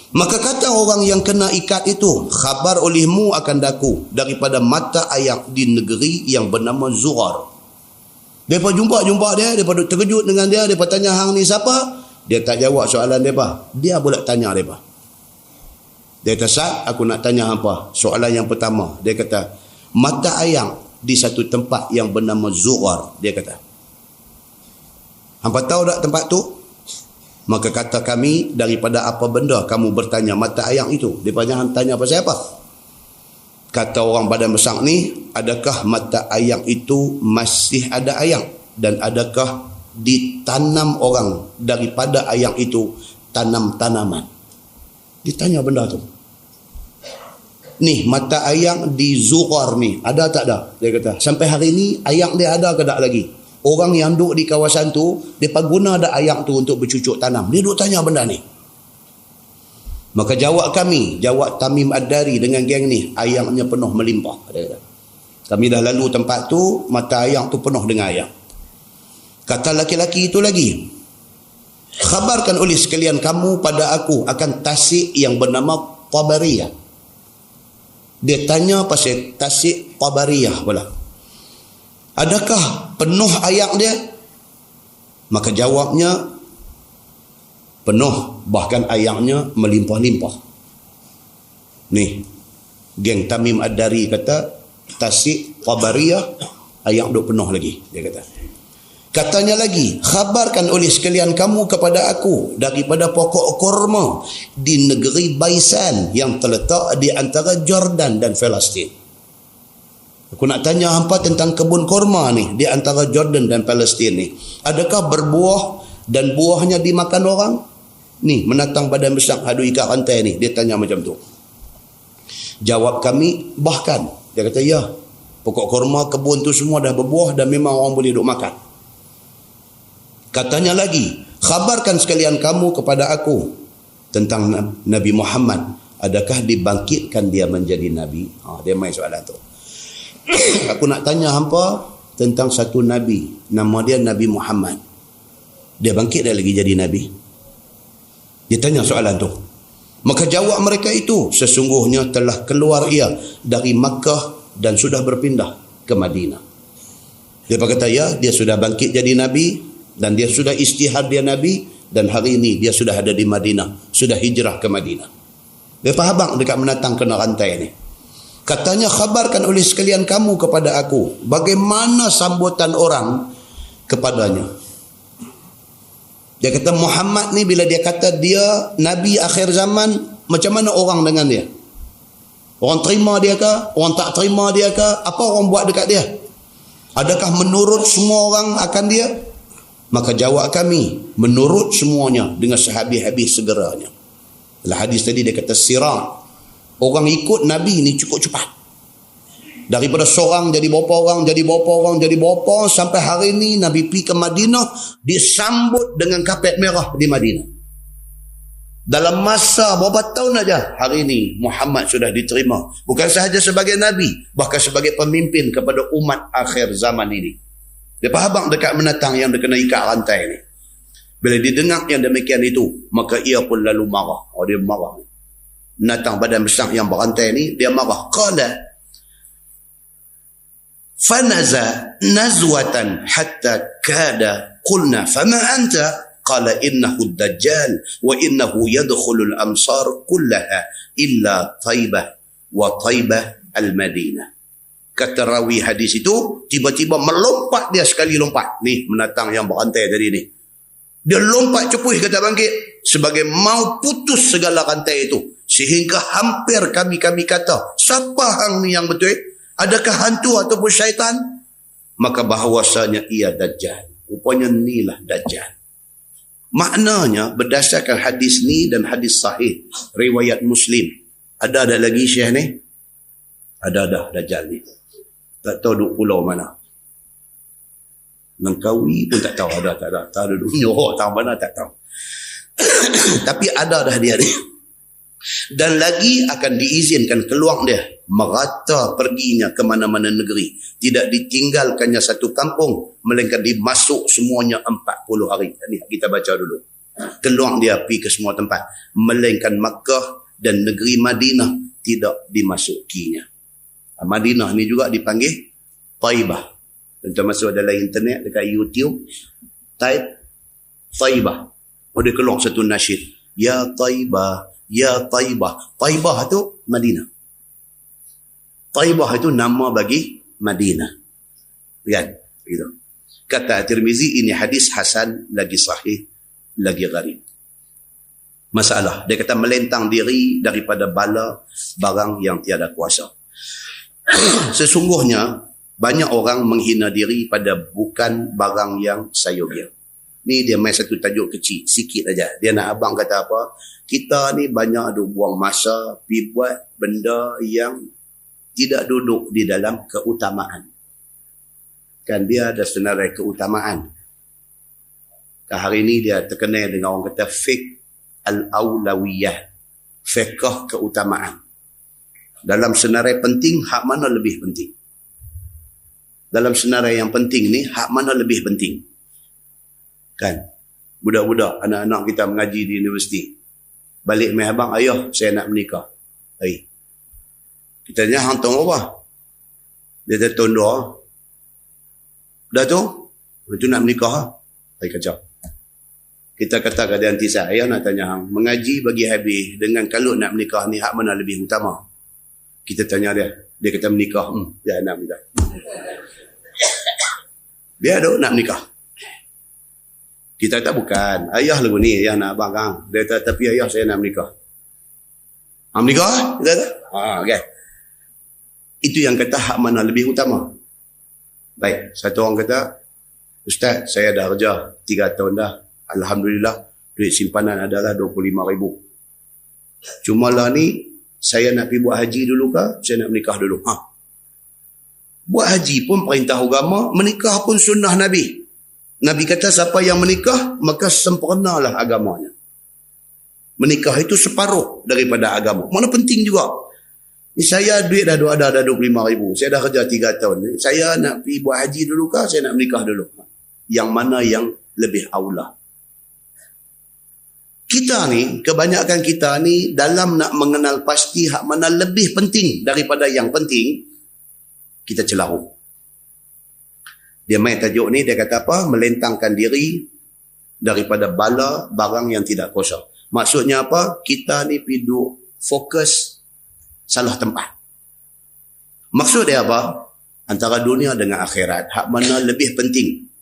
Maka kata orang yang kena ikat itu, khabar olehmu akan daku daripada mata air di negeri yang bernama Zughar. Mereka jumpa dia, mereka terkejut dengan dia, mereka tanya, hang ni siapa? Dia tak jawab soalan mereka. Dia pula tanya mereka. Dia kata, Sat, aku nak tanya apa? Soalan yang pertama. Dia kata, mata ayang di satu tempat yang bernama Zughar. Dia kata, hampa tahu tak tempat tu? Maka kata kami, daripada apa benda kamu bertanya mata ayang itu? Dia tanya pasal apa? Kata orang badan besar ni, adakah mata ayang itu masih ada ayang? Dan adakah ditanam orang daripada ayang itu tanam-tanaman? Ditanya benda tu. Ni mata ayang di Zughar ni, ada tak ada? Dia kata, sampai hari ni ayang dia ada ke tak lagi? Orang yang duduk di kawasan tu, dia guna ada ayang tu untuk bercucuk tanam. Dia duduk tanya benda ni. Maka jawab kami, jawab Tamim Ad-Dari dengan geng ni, ayangnya penuh melimpah. Dia kata, kami dah lalu tempat tu, mata ayang tu penuh dengan ayang. Kata laki-laki itu lagi, khabarkan oleh sekalian kamu pada aku akan tasik yang bernama Tabariyah. Dia tanya pasal tasik Tabariyah pula. Adakah penuh ayang dia? Maka jawabnya, penuh, bahkan ayangnya melimpah-limpah. Ni, geng Tamim Ad-Dari kata, tasik Tabariyah, ayang duk penuh lagi, dia kata. Katanya lagi, khabarkan oleh sekalian kamu kepada aku daripada pokok kurma di negeri Baisan yang terletak di antara Jordan dan Palestin. Aku nak tanya hampa tentang kebun kurma ni di antara Jordan dan Palestin ni. Adakah berbuah dan buahnya dimakan orang? Ni, menatang badan besar hadu ikat rantai ni, dia tanya macam tu. Jawab kami, bahkan. Dia kata, ya, pokok kurma, kebun tu semua dah berbuah dan memang orang boleh duk makan. Katanya lagi, khabarkan sekalian kamu kepada aku tentang Nabi Muhammad. Adakah dibangkitkan dia menjadi Nabi? Dia main soalan tu. Aku nak tanya hampa tentang satu Nabi. Nama dia Nabi Muhammad. Dia bangkit dah lagi jadi Nabi? Dia tanya soalan tu. Maka jawab mereka itu, sesungguhnya telah keluar ia dari Makkah dan sudah berpindah ke Madinah. Dia berkata, ya, dia sudah bangkit jadi Nabi dan dia sudah istihad dia Nabi, dan hari ini dia sudah ada di Madinah, sudah hijrah ke Madinah. Dia faham dekat menatang kena rantai ni. Katanya, khabarkan oleh sekalian kamu kepada aku bagaimana sambutan orang kepadanya. Dia kata, Muhammad ni bila dia kata dia Nabi akhir zaman, macam mana orang dengan dia? Orang terima dia ke? Orang tak terima dia ke? Apa orang buat dekat dia? Adakah menurut semua orang akan dia? Maka jawab kami, menurut semuanya dengan sehabis-habis segeranya. Dalam hadis tadi dia kata sirat. Orang ikut Nabi ni cukup cepat. Daripada seorang jadi berapa orang, jadi berapa orang, jadi berapa orang, sampai hari ni Nabi pergi ke Madinah, disambut dengan kapet merah di Madinah. Dalam masa berapa tahun aja, hari ini Muhammad sudah diterima. Bukan sahaja sebagai Nabi, bahkan sebagai pemimpin kepada umat akhir zaman ini. Dia faham dekat menatang yang dia kena ikat rantai ni. Bila dia dengar yang demikian itu, maka ia pun lalu marah. Dia marah. Menatang badan besar yang berantai ni, dia marah. Qala fanaza nazwatan hatta kada qulna fama anta? Qala innahu ad-dajjal wa innahu yadkhulu al-amsar kullaha illa Taibah wa Taibah al-Madinah. Kata rawi hadis itu, tiba-tiba melompat dia sekali lompat. Ni menatang yang berantai tadi ni. Dia lompat cepuih kata bangkit, sebagai mau putus segala rantai itu. Sehingga hampir kami kata, siapa hang ni yang betul? Adakah hantu ataupun syaitan? Maka bahawasanya ia Dajjal. Rupanya inilah Dajjal. Maknanya berdasarkan hadis ni dan hadis sahih riwayat Muslim. Ada lagi syekh ni? Ada Dajjal ni. Tak tahu duk pulau mana. Langkawi pun tak tahu ada, tak ada. Tak ada dunia, tak mana tak tahu. Tapi ada dah dia ni. Dan lagi akan diizinkan keluar dia. Merata perginya ke mana-mana negeri. Tidak ditinggalkannya satu kampung. Melainkan dimasuk semuanya 40 hari. Ini kita baca dulu. Keluar dia pergi ke semua tempat. Melainkan Makkah dan negeri Madinah tidak dimasukinya. Madinah ni juga dipanggil Taibah. Tentu masuk dalam internet dekat YouTube, type Taibah. Dia keluar satu nasyid. Ya Taibah, ya Taibah. Taibah tu Madinah. Taibah itu nama bagi Madinah. Kan? Gitu. Kata Tirmizi, ini hadis hasan, lagi sahih, lagi gharib. Masalah, dia kata melentang diri daripada bala barang yang tiada kuasa. Sesungguhnya banyak orang menghina diri pada bukan barang yang sayogya. Ni dia main satu tajuk kecil, sikit aja. Dia nak abang kata apa? Kita ni banyak ada buang masa pergi buat benda yang tidak duduk di dalam keutamaan. Kan dia ada senarai keutamaan. Hari ini dia terkenal dengan orang kata fiqh al-awlawiyah. Fiqh keutamaan. Dalam senarai penting, hak mana lebih penting? Dalam senarai yang penting ni, hak mana lebih penting? Kan? Budak-budak, anak-anak kita mengaji di universiti. Balik mai abang, ayah, saya nak menikah. Hai. Kita tanya, hang tahu apa? Dia kata, tahun 2. Dah tu? Itu nak menikah. Hai kacau. Kita kata kat dia, nanti saya nak tanya hang, mengaji bagi habis dengan kalau nak menikah ni, hak mana lebih utama? Kita tanya dia. Dia kata menikah. Dia nak menikah. Dia ada nak menikah. Kita kata bukan. Ayah lagu ni, ayah nak abang kang. Dia kata, tapi ayah saya nak menikah. Menikah? Kita kata. Okay. Itu yang kata hak mana lebih utama. Baik, satu orang kata, Ustaz, saya dah kerja 3 tahun dah. Alhamdulillah, duit simpanan adalah 25,000. Cuma lah ni, saya nak pergi buat haji dulu ke? Saya nak menikah dulu. Buat haji pun perintah agama, menikah pun sunnah Nabi. Nabi kata siapa yang menikah, maka sempurnalah agamanya. Menikah itu separuh daripada agama. Mana penting juga. Ni saya duit dah ada 25,000. Saya dah kerja 3 tahun. Saya nak pergi buat haji dulu ke? Saya nak menikah dulu. Yang mana yang lebih aula? Kita ni, kebanyakan kita ni dalam nak mengenal pasti hak mana lebih penting daripada yang penting, kita celaru. Dia main tajuk ni, dia kata apa? Melentangkan diri daripada bala barang yang tidak kuasa. Maksudnya apa? Kita ni piduk fokus salah tempat. Maksud dia apa? Antara dunia dengan akhirat. Hak mana lebih penting?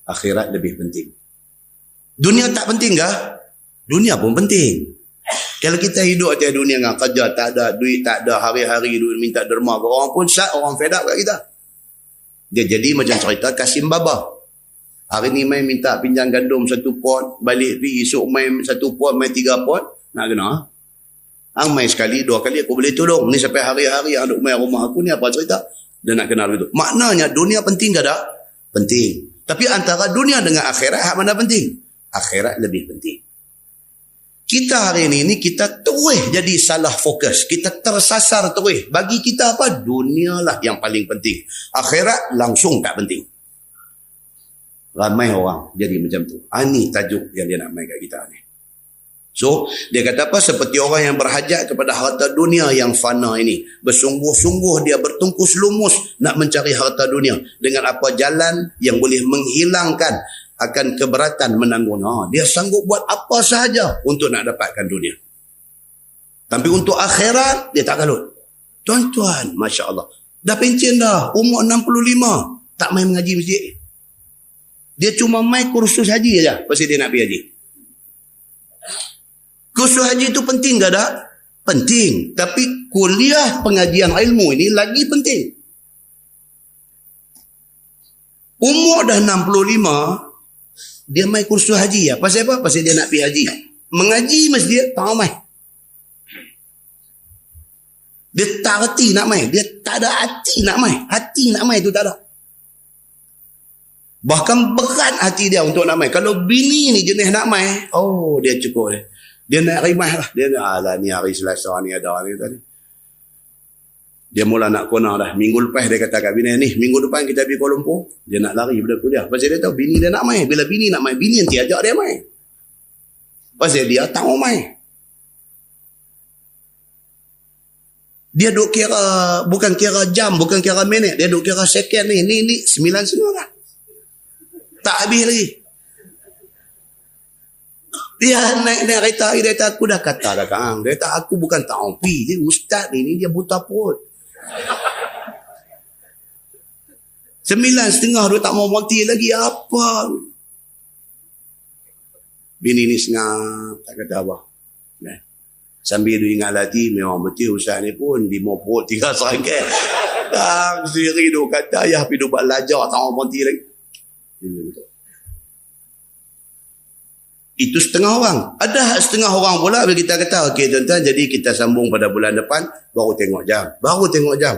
Akhirat lebih penting. Dunia tak penting ke? Dunia pun penting. Kalau kita hidup atas dunia dengan kerja tak ada, duit tak ada, hari-hari duit minta derma ke orang pun orang fed up kat kita. Dia jadi macam cerita Kasim Baba. Hari ni main minta pinjam gandum 1 pot, balik pergi esok main 1 pot, main 3 pot, nak kena. Hang main sekali, 2 kali aku boleh tolong. Ni sampai hari-hari yang duk main rumah aku ni apa cerita? Dia nak kenal begitu. Maknanya dunia penting ke tak? Penting. Tapi antara dunia dengan akhirat, hak mana penting? Akhirat lebih penting. Kita hari ini kita terus jadi salah fokus. Kita tersasar terus. Bagi kita apa? Dunia lah yang paling penting. Akhirat langsung tak penting. Ramai orang jadi macam tu. Ini tajuk yang dia nak main kat kita ni. So, dia kata apa? Seperti orang yang berhajat kepada harta dunia yang fana ini. Bersungguh-sungguh dia bertungkus lumus nak mencari harta dunia. Dengan apa jalan yang boleh menghilangkan akan keberatan menanggung. Dia sanggup buat apa sahaja untuk nak dapatkan dunia. Tapi untuk akhirat, dia tak kalut. Tuan-tuan, Masya Allah. Dah pencen dah, umur 65. Tak main mengaji masjid. Dia cuma main kursus haji saja. Pasal dia nak pergi haji. Kursus haji itu penting ke tak? Penting. Tapi kuliah pengajian ilmu ini lagi penting. Umur dah 65, dia main kursus haji ya. Pasal apa? Pasal dia nak pergi haji. Mengaji masjid, tak main. Dia tak hati nak main. Dia tak ada hati nak main. Hati nak main tu tak ada. Bahkan berat hati dia untuk nak main. Kalau bini ni jenis nak main, dia cukup dia. Dia nak rimah lah. Dia nak, alah ni hari Selasa ni ada ni tadi. Dia mula nak kona dah. Minggu lepas dia kata kat bini ni, minggu depan kita pergi Kuala Lumpur. Dia nak lari pada kuliah. Pasal dia tahu bini dia nak main. Bila bini nak main, bini nanti ajak dia main. Pasal dia tak mau main. Dia duk kira, bukan kira jam, bukan kira minit. Dia duk kira second ni. Ni 9 setengah lah. Tak habis lagi. Dia naik kereta, dia kata, aku dah kata dah Kang. Dia kata, aku bukan ta'afi. Dia ustaz ni dia buta perut. 9.30 dia tak mau berhenti lagi. Apa? Bini ni sengap, tak kata apa. Sambil dia ingat lagi, memang betul ustaz ni pun 5 perut 3 serangkai. Kang sendiri dia kata, ayah pergi buat lajar, tak mau berhenti lagi. Itu setengah orang. Ada setengah orang pula bila kita kata, okey tuan-tuan, jadi kita sambung pada bulan depan, baru tengok jam.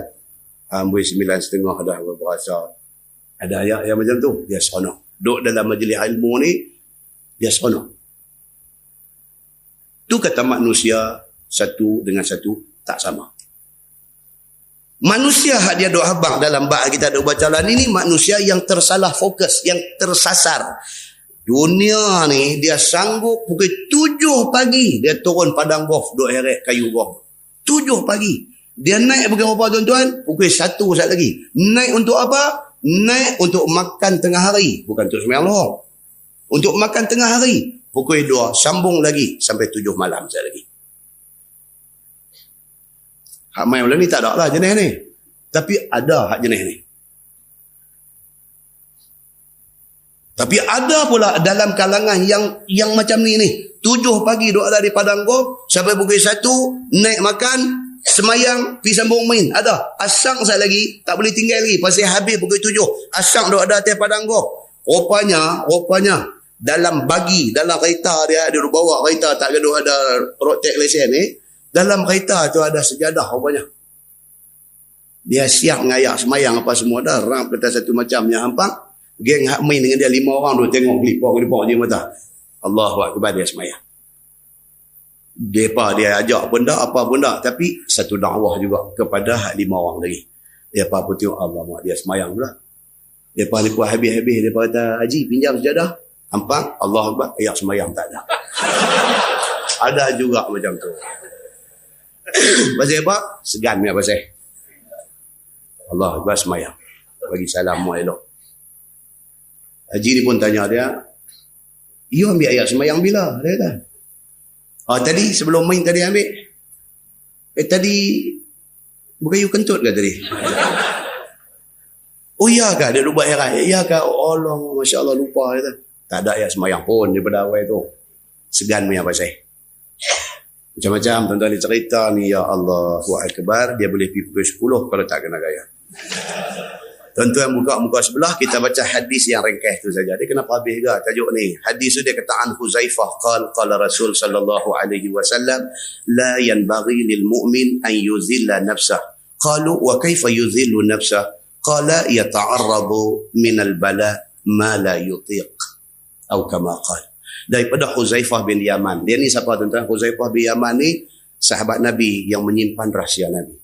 Ambil 9.30 dah berasa. Ada ayat yang macam tu, dia seronok. Duduk dalam majlis ilmu ni, dia seronok. Tu kata manusia, satu dengan satu tak sama. Manusia dia duk habang dalam bab kita duk baca lah ni manusia yang tersalah fokus, yang tersasar. Dunia ni dia sanggup pukul 7 pagi dia turun padang golf duk heret kayu golf. 7 pagi. Dia naik pukul berapa tuan-tuan? Pukul 1 saat lagi. Naik untuk apa? Naik untuk makan tengah hari, bukan untuk sembahyang lohor. Untuk makan tengah hari, pukul 2 sambung lagi sampai 7 malam saat lagi. Hak main malam ni tak ada lah jenis ni. Tapi ada hak jenis ni. Tapi ada pula dalam kalangan yang macam ni. 7 pagi duduk ada di padang golf, sampai pukul 1, naik makan, semayang, pergi sambung main. Ada. Asang sekali lagi, tak boleh tinggal lagi. Pasal habis pukul 7. Asang duduk ada atas padang golf. Rupanya, dalam kereta dia duduk bawa kereta, tak gaduh ada road tax lesen ni. Dalam kereta tu ada sejadah rupanya. Dia siap ngayak semayang apa semua dah. Rang kata satu macamnya hampang. Geng hak main dengan dia 5 orang tu tengok kelipok je mata. Allahu Akbar, dia semayang. Depa dia ajak pun tak, apa pun tak. Tapi satu dakwah juga kepada hak 5 orang lagi. Depa pun tengok Allah mak dia semayang pula. Depa lepas habis-habis depa kata, Haji pinjam sejadah. Hampang, Allahu Akbar, ayat semayang tak ada. Ada juga macam tu. Pasal apa? Segan punya pasal. Allah Akbar semayang. Bagi salam mu elok. Haji ni pun tanya dia, you ambil ayat semayang bila? Dia kata. Tadi sebelum main tadi ambil. Tadi bukan you kentut ke tadi? Oh iya kah? Dia lupa heran. Iya kah? Oh Allah, Masya Allah lupa. Dia kata. Tak ada ayat semayang pun daripada awal tu. Segan punya pasal. Macam-macam tuan-tuan dia cerita ni, ya Allah Akbar, dia boleh pergi pukul 10 kalau tak kena gaya. Tuan-tuan buka muka sebelah, kita baca hadis yang ringkas tu saja. Dia kenapa habis ke tajuk ni? Hadis tu dia kata an Huzaifah qala Rasul sallallahu alaihi wasallam la yanbaghi lil mu'min an yuzilla nafsah. Qalu wa kaifa yuzillu nafsah? Qala yata'arradu min al-bala ma la yutiq. Atau kama qala. Daripada Huzaifah bin Yaman. Dia ni siapa tuan-tuan? Huzaifah bin Yaman ni sahabat Nabi yang menyimpan rahsia Nabi.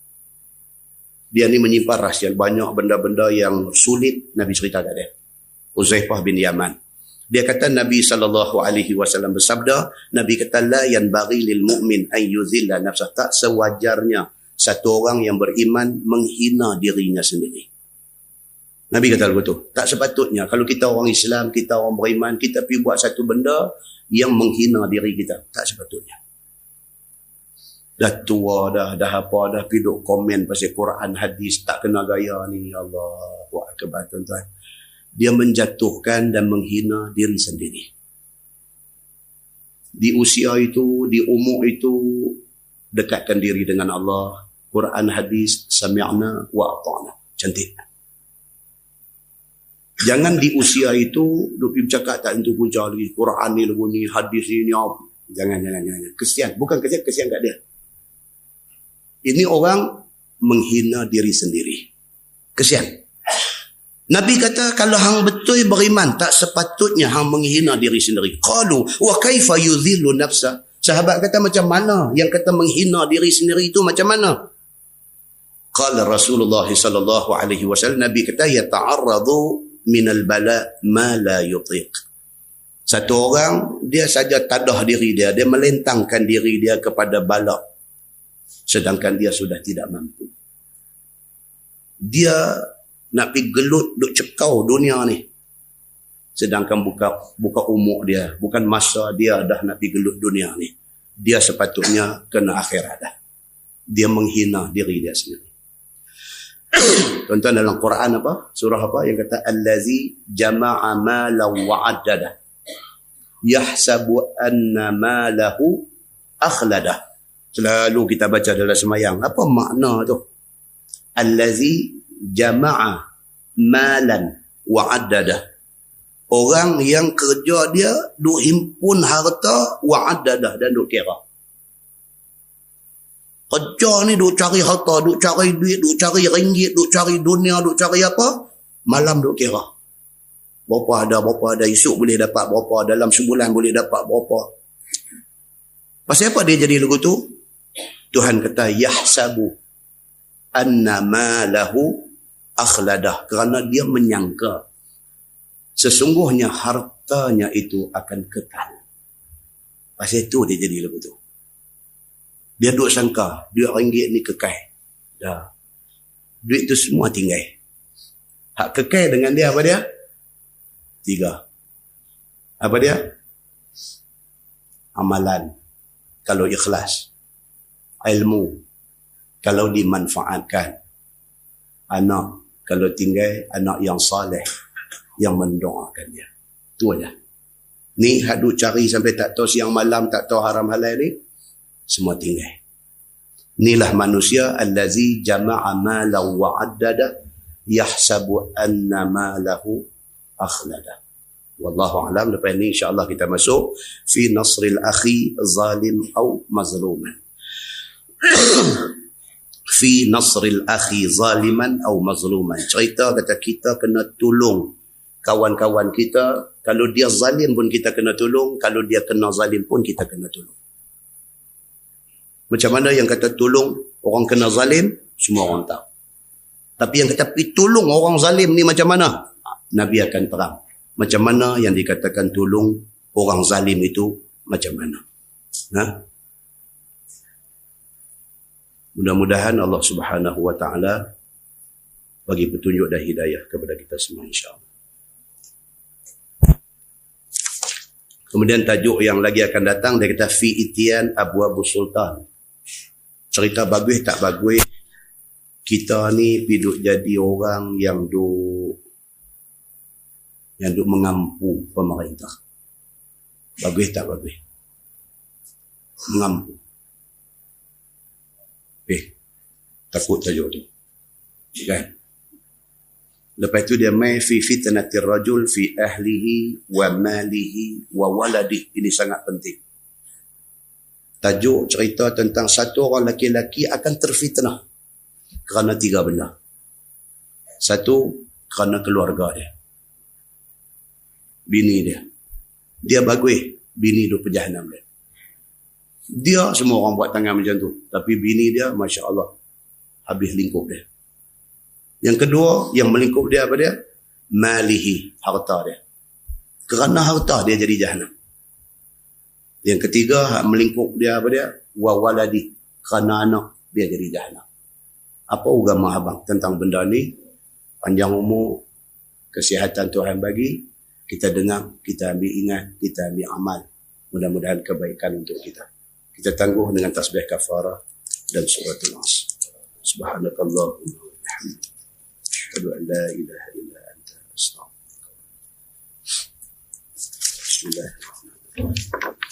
Dia ni menyimpan rahsia banyak benda-benda yang sulit Nabi cerita kat dia. Huzaifah bin Yaman. Dia kata Nabi SAW bersabda, Nabi kata la yanbaghi lil mu'min an yuzilla nafsah. Tak sewajarnya satu orang yang beriman menghina dirinya sendiri. Nabi kata begitu. Tak sepatutnya kalau kita orang Islam, kita orang beriman, kita pergi buat satu benda yang menghina diri kita. Tak sepatutnya. Dah tua dah apa dah pergi duk komen pasal Quran hadis tak kena gaya ni. Allahu Akbar tuan-tuan. Dia menjatuhkan dan menghina diri sendiri. Di usia itu, di umur itu, dekatkan diri dengan Allah. Quran hadis sami'na wa ata'na. Cantik. Jangan di usia itu duk bercakap tak tentu punca lagi. Quran ni lagu ni, hadis ni apa. Jangan. Kesian, bukan kesian kat dia. Ini orang menghina diri sendiri. Kesian. Nabi kata kalau hang betul beriman tak sepatutnya hang menghina diri sendiri. Qalu wa kaifa yudhillu nafsa? Sahabat kata macam mana yang kata menghina diri sendiri itu macam mana? Qala Rasulullah sallallahu alaihi wasallam, Nabi kata yata'arradu minal bala ma la yutiq. Satu orang dia saja tadah diri dia melentangkan diri dia kepada bala sedangkan dia sudah tidak mampu. Dia nak pergi gelut duk cekau dunia ni Sedangkan bukan umur dia, bukan masa dia dah nak pergi gelut dunia ni. Dia sepatutnya kena akhirat dah. Dia menghina diri dia sendiri. Tuan-tuan, dalam Quran apa? Surah apa yang kata allazi jama'a malan wa 'addada yahsabu anna malahu akhlada. Selalu kita baca dalam sembahyang. Apa makna tu? Allazi jama'a malan wa 'addada. Orang yang kerja dia duk himpun harta wa 'addada dan duk kira. Kerja ni duk cari harta, duk cari duit, duk cari ringgit, duk cari dunia, duk cari apa? Malam duk kira. Berapa ada, esok boleh dapat berapa, dalam sebulan boleh dapat berapa. Pasal apa dia jadi lagu tu? Tuhan kata, yahsabu anna malahu akhladah. Kerana dia menyangka sesungguhnya hartanya itu akan kekal. Pasal itu dia jadi lagu tu. Dia duk sangka duit ringgit ni kekal. Dah. Duit tu semua tinggal. Hak kekal dengan dia apa dia? 3. Apa dia? Amalan. Kalau ikhlas. Ilmu. Kalau dimanfaatkan. Anak. Kalau tinggal anak yang saleh. Yang mendoakan dia. Itu aja. Ni hak duk cari sampai tak tahu siang malam, tak tahu haram halal ni. Semua tinggal. Inilah manusia allazi jama'a malan wa 'addada yahsabu anna malahu akhlada. Wallahu a'lam. Lepas ni insya-Allah kita masuk fi nasril akhi zalim atau mazluman. Fi nasril akhi zaliman atau mazluman. Cerita kata kita kena tolong kawan-kawan kita. Kalau dia zalim pun kita kena tolong, kalau dia kena zalim pun kita kena tolong. Macam mana yang kata tolong orang kena zalim, semua orang tahu. Tapi yang kata pergi tolong orang zalim ni macam mana? Nabi akan terang. Macam mana yang dikatakan tolong orang zalim itu macam mana? Mudah-mudahan Allah Subhanahu Wa Taala bagi petunjuk dan hidayah kepada kita semua, insya-Allah. Kemudian tajuk yang lagi akan datang dia kata fi itian abwabus sultan. Cerita bagus tak bagus, kita ni piduk jadi orang yang duk mengampu pemerintah. Bagus tak bagus? Mengampu. Takut tajuk tu. Kan? Lepas tu dia main fi fitnatir rajul fi ahlihi wa malihi wa waladihi. Ini sangat penting. Tajuk cerita tentang satu orang laki-laki akan terfitnah kerana 3 benda. 1, kerana keluarga dia. Bini dia. Dia bagus, bini dia pejahanam dia. Dia semua orang buat tangan macam tu. Tapi bini dia, Masya Allah, habis lingkup dia. Yang kedua, yang melingkup dia apa dia? Malihi, harta dia. Kerana harta dia jadi jahanam. Yang ketiga, hak melingkup dia apa dia? Wa waladi, kerana anak dia jadi jahanam. Apa agama abang tentang benda ni? Panjang umur, kesihatan Tuhan bagi, kita dengar, kita ambil ingat, kita ambil amal. Mudah-mudahan kebaikan untuk kita. Kita tangguh dengan tasbih kafarah dan suratul Nas. Subhanakallahumma wa bihamdika, asyhadu an la ilaha illa anta, astaghfiruka. Bismillahirrahmanirrahim.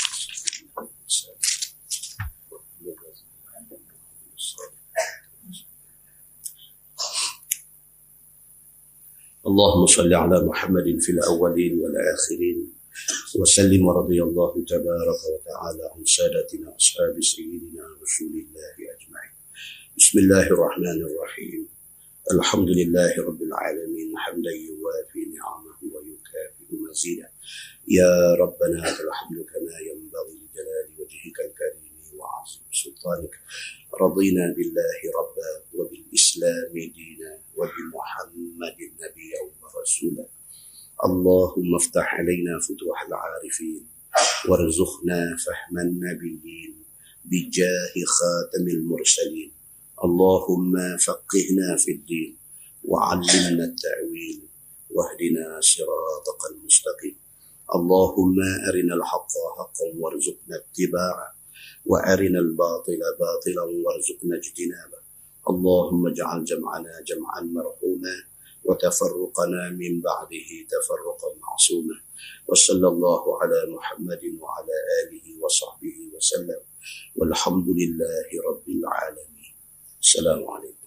اللهم صل على محمد في الأولين والآخرين وسلم ورضي الله تبارك وتعالى عن سادتنا أصحاب سيدنا رسول الله أجمعين. بسم الله الرحمن الرحيم. الحمد لله رب العالمين حمدا يوافي نعمه ويكافئ مزيدا. يا ربنا لك الحمد كما ينبغي لجلال وجهك الكريم وعظيم سلطانك. رضينا بالله ربا وبالإسلام دينا وبمحمد نبيا ورسولا. اللهم افتح علينا فتوح العارفين وارزقنا فهم النبيين بجاه خاتم المرسلين. اللهم فقهنا في الدين وعلمنا التأويل واهدنا صراطك المستقيم اللهم أرنا الحق حقا وارزقنا اتباعه وأرنا الباطل باطلا وارزقنا اجتنابه اللهم اجعل جمعنا جمعا مرحوما وتفرقنا من بعده تفرقا معصوما وصلى الله على محمد وعلى آله وصحبه وسلم والحمد لله رب العالمين السلام عليكم.